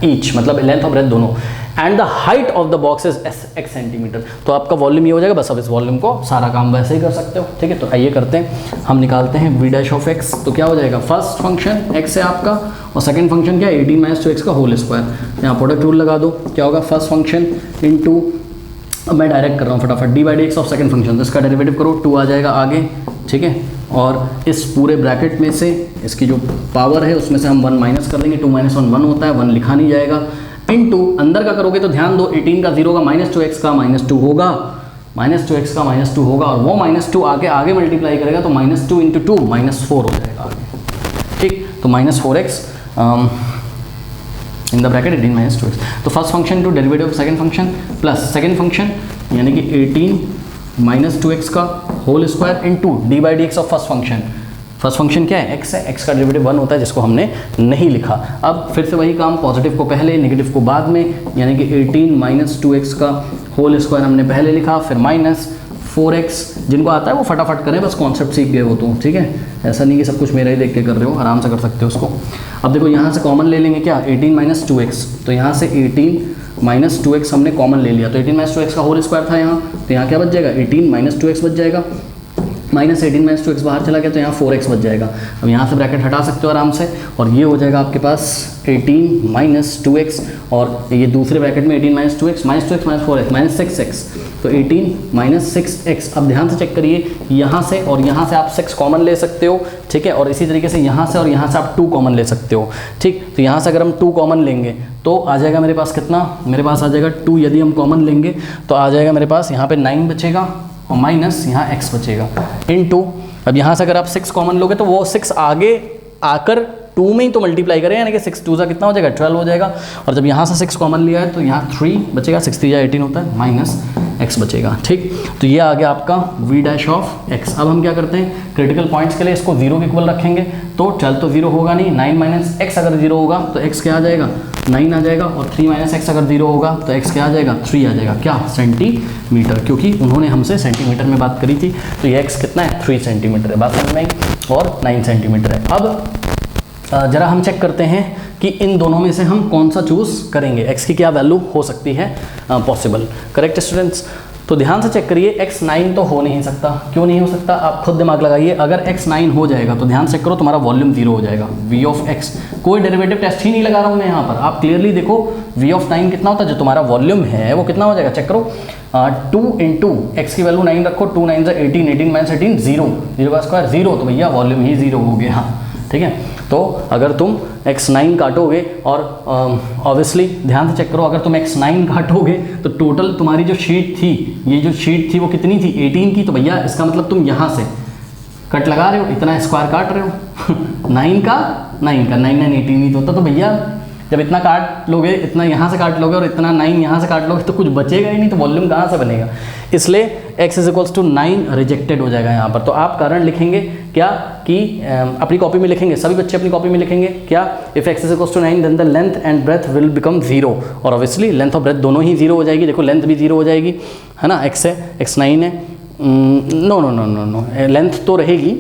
ईच मतलब लेंथ और ब्रेथ दोनों। And the height of the box is x centimetre. तो आपका वॉल्यूम ये हो जाएगा। बस अब इस वॉल्यूम को सारा काम वैसे ही कर सकते हो, ठीक है। तो आइए करते हैं, हम निकालते हैं v डैश ऑफ x। तो क्या हो जाएगा, फर्स्ट फंक्शन x है आपका, और सेकंड फंक्शन क्या है, 18 - 2x का होल स्क्वायर। यहाँ प्रोडक्ट रूल लगा दो, क्या होगा, फर्स्ट फंक्शन इंटू, अब मैं डायरेक्ट कर रहा हूँ फटाफट, d/dx ऑफ सेकंड फंक्शन, तो इसका डेरिवेटिव करो, 2 आ जाएगा आगे, ठीक है। और इस पूरे ब्रैकेट में से इसकी जो पावर है उसमें से हम 1 माइनस कर देंगे, 2 - 1 1 होता है, 1 लिखा नहीं जाएगा। इनटू अंदर का करोगे तो ध्यान दो, 18 का 0 का -2x का -2 होगा, -2x का -2 होगा, और वो -2 आगे मल्टीप्लाई करेगा तो -2 × 2 -4 हो जाएगा आगे, ठीक। तो -4x in the bracket 18 - 2x। तो first function to derivative of second function plus second function यानी कि 18 - 2x का whole square into d/dx of first function. First function क्या है, x है, x का डेरिवेटिव 1 होता है, जिसको हमने नहीं लिखा। अब फिर से वही काम, पॉजिटिव को पहले नेगेटिव को बाद में, यानी कि 18 - 2x का होल स्क्वायर हमने पहले लिखा, फिर -4x। जिनको आता है वो फटाफट करें, बस कॉन्सेप्ट सीख गए हो तो, ठीक है। ऐसा नहीं कि सब कुछ मेरा ही देख के कर रहे हो, आराम से कर सकते हो उसको। अब देखो यहाँ से कॉमन ले लेंगे क्या, 18 - 2x। तो यहाँ से 18 - 2x हमने कॉमन ले लिया, तो 18 - 2x का होल स्क्वायर था यहाँ, तो यहाँ क्या बच जाएगा, 18 - 2x बच जाएगा। -18 - 2x बाहर चला गया तो यहाँ 4x बच जाएगा। अब यहाँ से ब्रैकेट हटा सकते हो आराम से, और ये हो जाएगा आपके पास 18 - 2x, और ये दूसरे ब्रैकेट में 18 - 2x -4x -6x, तो 18 - 6x। अब ध्यान से चेक करिए, यहाँ से और यहाँ से आप 6 कॉमन ले सकते हो, ठीक है। और इसी तरीके से यहाँ से और यहाँ से आप 2 कॉमन ले सकते हो, ठीक। तो यहाँ से अगर हम 2 कॉमन लेंगे तो आ जाएगा मेरे पास कितना, मेरे पास आ जाएगा 2। यदि हम कॉमन लेंगे तो आ जाएगा मेरे पास यहाँ पे 9 बचेगा, और माइनस यहाँ x बचेगा इनटू। अब यहाँ से अगर आप 6 कॉमन लोगे तो वो 6 आगे आकर 2 में ही तो मल्टीप्लाई करें, यानी कि 6 2 सा कितना हो जाएगा, 12 हो जाएगा। और जब यहाँ से 6 कॉमन लिया है तो यहाँ 3 बचेगा, 6 3 18 होता है, माइनस x बचेगा, ठीक। तो ये आ गया आपका v डैश ऑफ x। अब हम क्या करते हैं, क्रिटिकल पॉइंट्स के लिए इसको 0 के इक्वल रखेंगे, तो 12 तो 0 होगा नहीं, 9 - x अगर 0 होगा तो x क्या आ जाएगा, 9 आ जाएगा, और 3 - x अगर 0 होगा तो x क्या आ जाएगा, 3 आ जाएगा। क्या, सेंटीमीटर, क्योंकि उन्होंने हमसे सेंटीमीटर में बात करी थी, तो ये x कितना है, 3 सेंटीमीटर है, बात समझ में आई, और 9 सेंटीमीटर है। अब ज़रा हम चेक करते हैं कि इन दोनों में से हम कौन सा चूज़ करेंगे, x की क्या वैल्यू हो सकती है पॉसिबल। करेक्ट स्टूडेंट्स, तो ध्यान से चेक करिए, x 9 तो हो नहीं सकता। क्यों नहीं हो सकता, आप खुद दिमाग लगाइए। अगर x 9 हो जाएगा तो ध्यान से करो, तुम्हारा वॉल्यूम 0 हो जाएगा, v ऑफ x। कोई डेरिवेटिव टेस्ट ही नहीं लगा रहा हूँ मैं यहाँ पर, आप क्लियरली देखो v ऑफ 9 कितना होता है, जो तुम्हारा वॉल्यूम है वो कितना हो जाएगा, चेक करो। 2 × x की वैल्यू 9 रखो, 2 9 = 18, 18 - 18 0, 0 का स्क्वायर 0, तो भैया वॉल्यूम ही 0 हो गया, ठीक है। तो अगर तुम x9 काटोगे, और ऑब्वियसली ध्यान से चेक करो, अगर तुम x9 काटोगे तो टोटल तुम्हारी जो शीट थी, ये जो शीट थी वो कितनी थी, 18 की। तो भैया इसका मतलब तुम यहाँ से कट लगा रहे हो, इतना स्क्वायर काट रहे हो 9 का 9 18 ही तो होता। तो भैया जब इतना काट लोगे, इतना यहाँ से काट लोगे और इतना 9 यहाँ से काट लोगे, तो कुछ बचेगा ही नहीं, तो वॉल्यूम कहाँ से बनेगा। इसलिए x = 9 रिजेक्टेड हो जाएगा यहाँ पर। तो आप कारण लिखेंगे क्या, कि अपनी कॉपी में लिखेंगे, सभी बच्चे अपनी कॉपी में लिखेंगे क्या, if x = 9 then the length and breadth will become 0। और ऑब्वियसली लेंथ और ब्रेथ दोनों ही 0 हो जाएगी। देखो लेंथ भी 0 हो जाएगी, है ना, x है, x 9 है, नो, लेंथ तो रहेगी,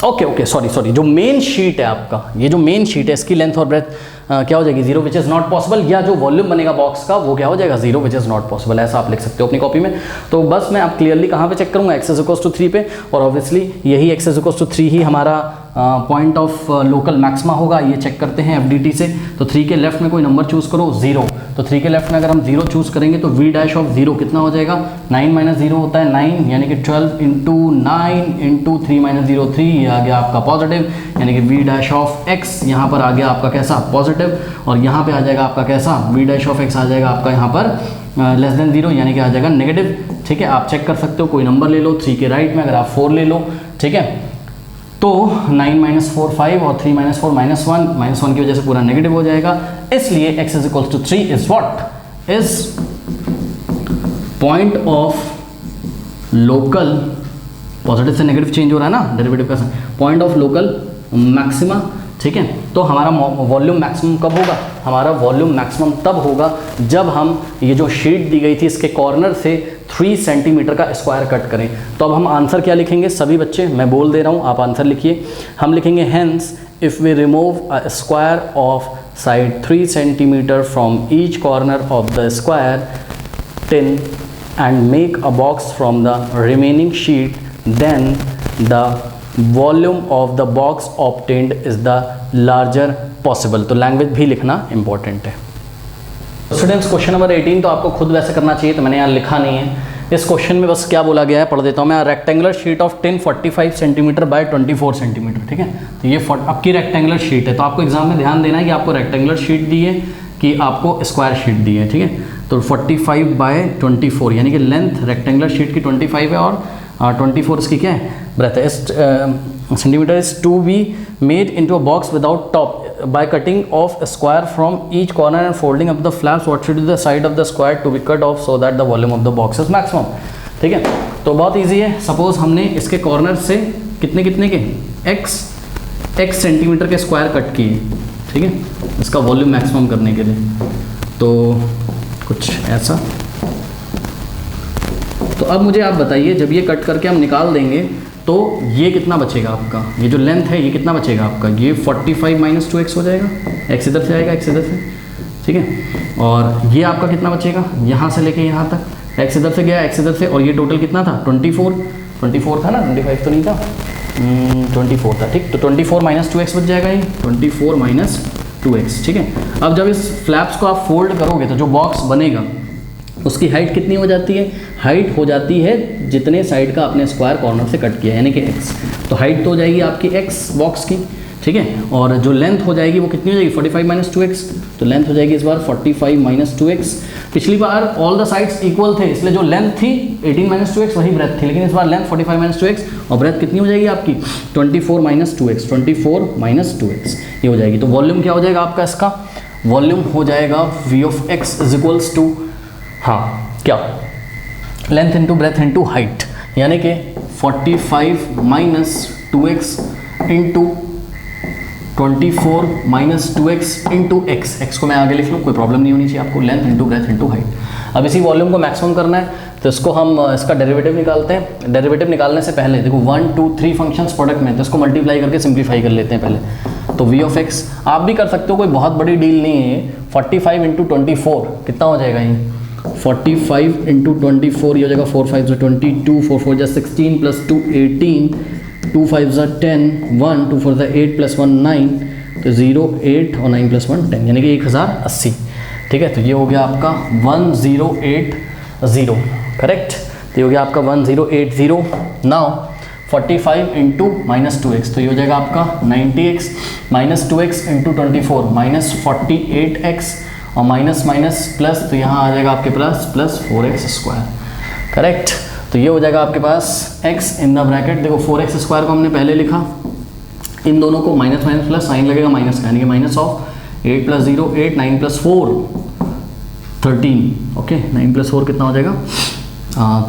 ओके सॉरी, जो मेन शीट है आपका, ये जो मेन शीट है इसकी लेंथ और ब्रेथ क्या हो जाएगी 0 विच इज़ नॉट पॉसिबल, या जो वॉल्यूम बनेगा बॉक्स का वो क्या हो जाएगा 0 विच इज़ नॉट पॉसिबल, ऐसा आप लिख सकते हो अपनी कॉपी में। तो बस मैं आप क्लियरली कहाँ पे चेक करूँगा, x इज इक्वल्स टू 3 पे, और ऑब्वियसली यही x इज इक्वल्स टू 3 ही हमारा पॉइंट ऑफ लोकल मैक्सिमा होगा। ये चेक करते हैं FDT से। तो 3 के लेफ्ट में कोई नंबर चूज़ करो 0, तो 3 के लेफ्ट में अगर हम 0 चूज़ करेंगे तो v डैश ऑफ 0 कितना हो जाएगा, 9 माइनस 0 होता है 9, यानी कि 12 इंटू 9 इंटू 3 माइनस 0 3, ये आ गया आपका पॉजिटिव, यानी कि v डैश ऑफ x यहाँ पर आ गया आपका कैसा पॉजिटिव, और यहाँ पे आ जाएगा आपका कैसा v डैश ऑफ x आ जाएगा आपका यहाँ पर लेस देन 0, यानी कि आ जाएगा नेगेटिव। ठीक है, आप चेक कर सकते हो, कोई नंबर ले लो 3 के राइट में, अगर आप 4 ले लो, ठीक है, तो 9 माइनस 4 5 और 3 माइनस 4 -1 की वजह से पूरा नेगेटिव हो जाएगा। इसलिए x is equal to 3 is what is point of local, positive से नेगेटिव चेंज हो रहा है ना डेरिवेटिव का, पॉइंट ऑफ लोकल मैक्सिमा। ठीक है, तो हमारा वॉल्यूम मैक्सिमम कब होगा, हमारा वॉल्यूम मैक्सिमम तब होगा जब हम ये जो शीट दी गई थी इसके कॉर्नर से 3 सेंटीमीटर का स्क्वायर कट करें। तो अब हम आंसर क्या लिखेंगे सभी बच्चे, मैं बोल दे रहा हूँ, आप आंसर लिखिए। हम लिखेंगे hence if we remove a square of side 3 centimetre from each corner of the square 10 and make a box from the remaining sheet, then the volume of the box obtained is the larger possible। तो language भी लिखना important है। Students question number 18 तो आपको खुद वैसे करना चाहिए, तो मैंने यहाँ लिखा नहीं है। इस क्वेश्चन में बस क्या बोला गया है पढ़ देता हूँ मैं। Rectangular sheet of 1045 centimetre bye 24 centimetre. ठीक है, तो ये आपकी रेक्टेंगुलर शीट है। तो आपको एग्जाम में ध्यान देना है कि आपको रेक्टेंगुलर शीट दी है कि आपको स्क्वायर शीट दी है। ठीक है, तो 45 बाय 24 यानी कि लेंथ रेक्टेंगुलर शीट की 25 है और 24 इसकी क्या है ब्रेथ है। Centimetre is to be made into a box without top by cutting off a square from each corner and folding up the flaps what should be the side of the square to be cut off so that the volume of the box is maximum। ठीक है, तो बहुत easy है। Suppose हमने इसके corner से कितने कितने के x सेंटीमीटर के स्क्वायर कट किए। ठीक है, इसका वॉल्यूम मैक्सिमम करने के लिए, तो कुछ ऐसा। तो अब मुझे आप बताइए, जब ये कट करके हम निकाल देंगे तो ये कितना बचेगा आपका, ये जो लेंथ है ये कितना बचेगा आपका, ये 45 माइनस 2x हो जाएगा, x इधर से आएगा x इधर से। ठीक है, और ये आपका कितना बचेगा, यहाँ से लेके यहाँ तक x इधर से गया x इधर से, और ये टोटल कितना था 24 था ना, 25 तो नहीं था, 24 था। ठीक, तो 24 माइनस 2x बच जाएगा, ये 24 माइनस 2x। ठीक है, अब जब इस फ्लैप्स को आप फोल्ड करोगे तो जो बॉक्स बनेगा उसकी हाइट कितनी हो जाती है, हाइट हो जाती है जितने साइड का आपने स्क्वायर कॉर्नर से कट किया यानी कि x। तो हाइट तो हो जाएगी आपकी x बॉक्स की। ठीक है, और जो लेंथ हो जाएगी वो कितनी हो जाएगी 45 माइनस 2x। तो लेंथ हो जाएगी इस बार 45 माइनस 2x। पिछली बार ऑल द साइड्स इक्वल थे इसलिए जो लेंथ थी 18 माइनस 2x वही ब्रेथ थी, लेकिन इस बार लेंथ 45 माइनस 2x और ब्रेथ कितनी हो जाएगी आपकी 24 माइनस 2x। 24 माइनस 2x ये हो जाएगी। तो वॉल्यूम क्या हो जाएगा आपका, इसका वॉल्यूम हो जाएगा v of x is equals to, हाँ क्या, length into breadth into height, यानी कि 45 minus 2x into 24 minus 2x into x को मैं आगे लिख लूँ, कोई प्रॉब्लम नहीं होनी चाहिए आपको। Length into breadth into height. अब इसी वॉल्यूम को मैक्सिमम करना है तो इसको हम इसका डेरिवेटिव निकालते हैं। डेरिवेटिव निकालने से पहले देखो 1 2 3 फंक्शंस प्रोडक्ट में, तो इसको मल्टीप्लाई करके सिंप्लीफाई कर लेते हैं पहले। तो v ऑफ x आप भी कर सकते हो, कोई बहुत बड़ी डील नहीं है ये। 45 इंटू 24 कितना हो जाएगा, ये 45 इंटू 24 ये हो जाएगा 4 5 22, 4 4 16 प्लस 2 18, 2 5 10, 1 2 4 8 प्लस 1 9, तो 0 8 और 9 प्लस 1 10 यानी कि 1080। ठीक है, तो ये हो गया आपका 1080 करेक्ट। तो ये हो गया आपका 1080। नाउ 45 इंटू माइनस 2x, तो ये हो जाएगा आपका 90x minus 2x into 24 minus 48x और माइनस माइनस प्लस, तो यहाँ आ जाएगा आपके पास प्लस 4x स्क्वायर करेक्ट। तो ये हो जाएगा आपके पास x इन द ब्रैकेट। देखो 4x स्क्वायर को हमने पहले लिखा, इन दोनों को माइनस माइनस प्लस साइन लगेगा माइनस का, यानी कि minus of 8 plus 0 8, 9 plus 4 13। Okay, 9 plus 4 कितना हो जाएगा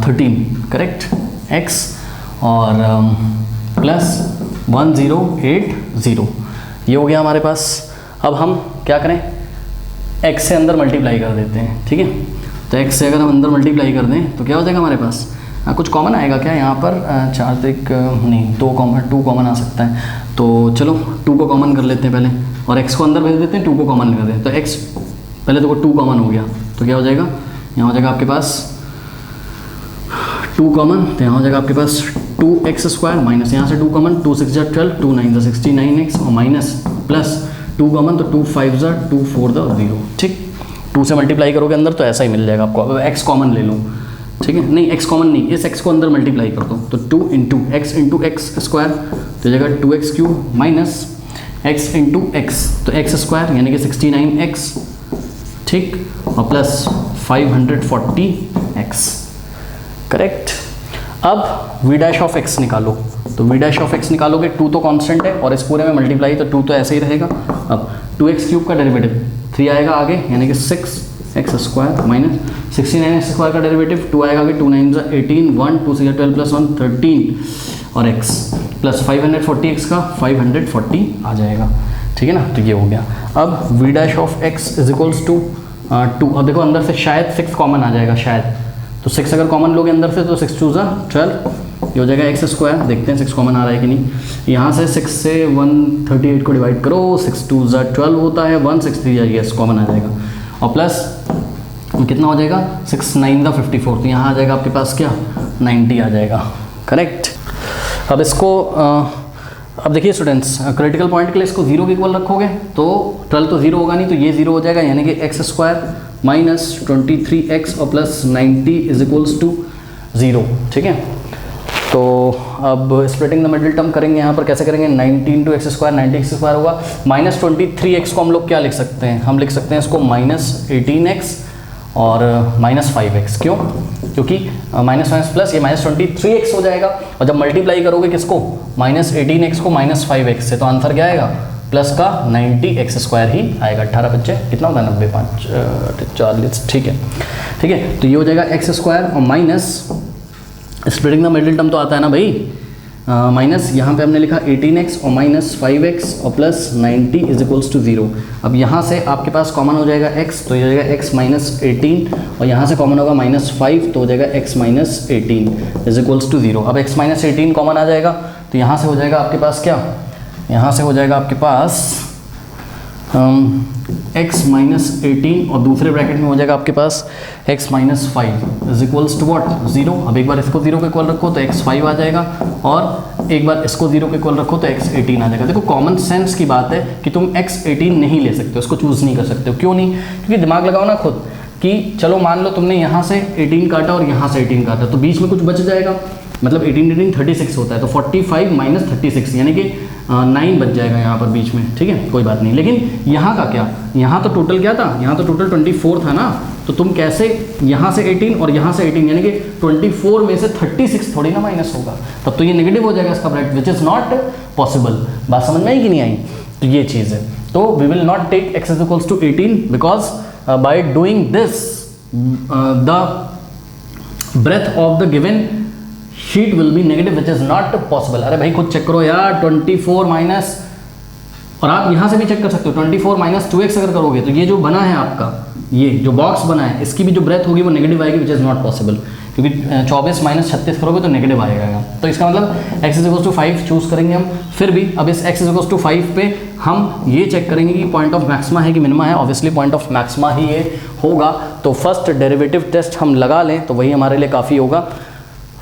13 करेक्ट x, और प्लस 1080 ये हो गया हमारे पास। अब हम क्या करें, x से अंदर मल्टीप्लाई कर देते हैं। ठीक है, तो x से अगर हम अंदर मल्टीप्लाई कर दें तो क्या हो जाएगा हमारे पास कुछ कॉमन आएगा क्या यहाँ पर? 4 तो एक नहीं, 2 कॉमन आ सकता है, तो चलो 2 को कॉमन कर लेते हैं पहले, और x को अंदर भेज देते हैं, 2 को कॉमन कर देते हैं। तो x पहले तो 2 कॉमन हो गया, तो क्या हो जाएगा? यहाँ हो जाएगा आपके पास 2 कॉमन, तो यहाँ हो जाएगा आपके पास 2x² माइनस यहाँ से 2 कॉमन, 2 6 जा 12, 2 9 जा 69x, और माइनस प्लस 2 कॉमन, तो 2 5 जा 2 4 जा 0। ठीक, 2 से मल्टीप्लाई करोगे अंदर तो ऐसा ही मिल जाएगा आपको। अब x कॉमन ले लो, ठीक है, नहीं x कॉमन नहीं, इस x को अंदर मल्टीप्लाई कर दो, तो 2 इंटू x² तो जगह 2x³ minus x into x, तो x² यानी कि 69x, ठीक, और प्लस 540x, करेक्ट। अब v डैश ऑफ x निकालो, तो v डैश ऑफ x निकालोगे, 2 तो कांस्टेंट है और इस पूरे में मल्टीप्लाई, तो 2 तो ऐसे ही रहेगा। अब 2x³ का डेरिवेटिव 3 आएगा आगे, यानी कि 6x² माइनस 69x² का डेरिवेटिव 2 आएगा आगे, 2 9 जा 18, 1 2 6 12 प्लस 1 13 और x प्लस 540x का 540 आ जाएगा, ठीक है ना। तो ये हो गया। अब v dash of x is equals to 2, अब देखो अंदर से शायद 6 कॉमन आ जाएगा, शायद, तो 6 अगर कॉमन लोगे अंदर से तो 6 2 जा 12, ये हो जाएगा x², देखते हैं 6 कॉमन आ रहा है कि नहीं। यहाँ से 6 से 138 को डिवाइड करो, 6 2 जा 12 होता है, 1 6 3 यस कॉमन आ जाएगा, और प्लस कितना हो जाएगा 6 9 जा 54, तो यहाँ आ जाएगा आपके पास क्या 90 आ जाएगा, करेक्ट। अब इसको अब देखिए स्टूडेंट्स, क्रिटिकल पॉइंट के लिए इसको 0 के इक्वल रखोगे तो 12 तो 0 होगा नहीं, तो ये 0 हो जाएगा, यानी कि x² माइनस 23x और प्लस 90 इज इक्वल्स टू 0, ठीक है। तो अब स्प्लिटिंग द मिडिल टर्म करेंगे, यहाँ पर कैसे करेंगे, 90 इंटू x² 90x² होगा, माइनस 23x को हम लोग क्या लिख सकते हैं, हम लिख सकते हैं इसको माइनस 18x और माइनस 5x, क्यों? क्योंकि माइनस प्लस ये माइनस 23x हो जाएगा, और जब मल्टीप्लाई करोगे किसको, माइनस 18x को माइनस 5x से, तो आंसर क्या आएगा, प्लस का 90x² ही आएगा। 18 बच्चे कितना होता है 90 5 40, ठीक है, ठीक है। तो ये हो जाएगा x² और minus splitting the middle term तो आता है ना भाई, माइनस यहाँ पे हमने लिखा 18x और माइनस 5x और प्लस 90 इज इक्वल्स टू 0। अब यहाँ से आपके पास कॉमन हो जाएगा x, तो ये हो जाएगा x माइनस 18, और यहाँ से कॉमन होगा माइनस 5, तो हो जाएगा x minus 18 is equals to 0। अब x माइनस 18 कॉमन आ जाएगा, तो यहाँ से हो जाएगा आपके पास क्या, यहाँ से हो जाएगा आपके पास x माइनस 18 और दूसरे ब्रैकेट में हो जाएगा आपके पास x minus 5 is equals to what 0। अब एक बार इसको 0 के इक्वल रखो तो x 5 आ जाएगा, और एक बार इसको 0 के इक्वल रखो तो x 18 आ जाएगा। देखो कॉमन सेंस की बात है कि तुम x 18 नहीं ले सकते हो, उसको चूज़ नहीं कर सकते हो। क्यों नहीं? क्योंकि दिमाग लगाओ ना खुद कि चलो मान लो तुमने यहाँ से 18 काटा और यहाँ से 18 काटा, तो बीच में कुछ बच जाएगा, मतलब 18 36 होता है, तो 45 माइनस 36 यानी कि 9 बच जाएगा यहाँ पर बीच में, ठीक है, कोई बात नहीं। लेकिन यहाँ का क्या, यहाँ तो टोटल क्या था, यहाँ तो टोटल 24 था ना, तो तुम कैसे यहाँ से 18 और यहाँ से 18 यानी कि 24 में से 36 थोड़ी ना माइनस होगा, तब तो ये नेगेटिव हो जाएगा इसका bracket, which is not possible. बात समझ में आई कि नहीं आई? तो ये चीज़ है, तो we will not take x is equals to 18 because by doing this the breadth of the given sheet will be negative which is not possible. अरे भाई खुद चेक करो यार, 24 माइनस, और आप यहाँ से भी चेक कर सकते हो, 24 माइनस 2x अगर करोगे तो ये जो बना है आपका, ये जो बॉक्स बना है, इसकी भी जो ब्रेथ होगी वो नेगेटिव आएगी, विच इज नॉट पॉसिबल, क्योंकि 24 माइनस 36 करोगे तो नेगेटिव आएगा। तो इसका मतलब x is equals to 5 choose करेंगे हम। फिर भी अब इस x इज इक्वल्स टू 5 पे हम ये चेक करेंगे कि पॉइंट ऑफ मैक्सिमा है कि मिनिमा है। ऑब्वियसली पॉइंट ऑफ मैक्सिमा ही ये होगा, तो फर्स्ट डेरिवेटिव टेस्ट हम लगा लें तो वही हमारे लिए काफ़ी होगा।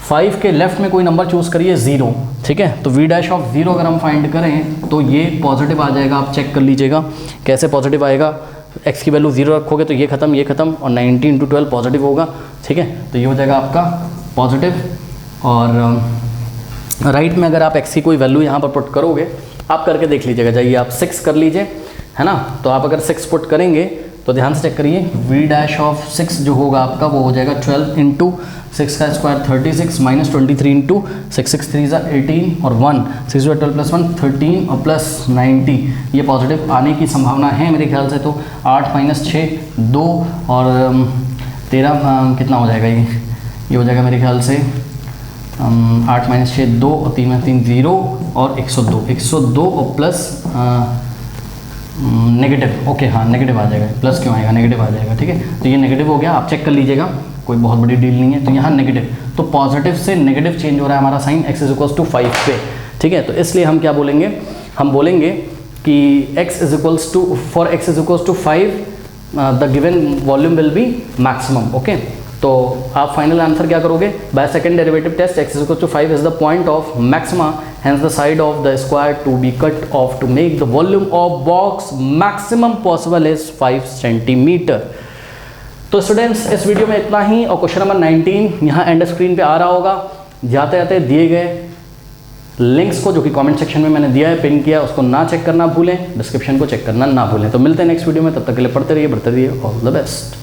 5 के लेफ्ट में कोई नंबर चूज़ करिए 0, ठीक है, तो v डैश ऑफ 0 अगर हम फाइंड करें तो ये पॉजिटिव आ जाएगा। आप चेक कर लीजिएगा कैसे पॉजिटिव आएगा, x की वैल्यू 0 रखोगे तो ये खत्म, और 90 इंटू 12 पॉजिटिव होगा, ठीक है, तो ये हो जाएगा आपका पॉजिटिव। और राइट में अगर आप x की कोई वैल्यू यहाँ पर पुट करोगे, आप करके देख लीजिएगा, जाइए आप 6 कर लीजिए, है ना, तो आप अगर 6 पुट करेंगे तो ध्यान से चेक करिए, v डैश ऑफ 6 जो होगा आपका वो हो जाएगा 12 इंटू 6 का स्क्वायर 36 माइनस 23 इंटू 6 6 3 ज़ा 18 और 1 6 12 प्लस 1 13 और प्लस 90, ये पॉजिटिव आने की संभावना है मेरे ख्याल से। तो 8 माइनस 6 2 और 13 कितना हो जाएगा, ये हो जाएगा मेरे ख्याल से 8 माइनस 6 2 और 3 माइनस 3 0 और 102 और प्लस नेगेटिव, ओके हाँ नेगेटिव आ जाएगा, प्लस क्यों आएगा, नेगेटिव आ जाएगा, ठीक है। तो ये नेगेटिव हो गया, आप चेक कर लीजिएगा, कोई बहुत बड़ी डील नहीं है। तो यहाँ नेगेटिव, तो पॉजिटिव से नेगेटिव चेंज हो रहा है हमारा sign x is equals to 5 पे, ठीक है। तो इसलिए हम क्या बोलेंगे, हम बोलेंगे कि x is equals to, for x is equals to 5 the given volume will be maximum, okay. तो आप फाइनल आंसर क्या करोगे, by second derivative test x is equal to 5 is the point of maxima, hence the side of the square to be cut off to make the volume of box maximum possible is 5 centimeter। तो students इस video में इतना ही, और question number 19 यहाँ and screen पे आ रहा होगा। जाते जाते दिए गए लिंक्स को जो कि कमेंट सेक्शन में मैंने दिया है, पिन किया, उसको ना चेक करना भूलें, डिस्क्रिप्शन को चेक करना ना भूलें। तो मिलते हैं नेक्स्ट वीडियो में, तब तक के लिए पढ़ते रहिए, बढ़ते रहिए, ऑल द बेस्ट।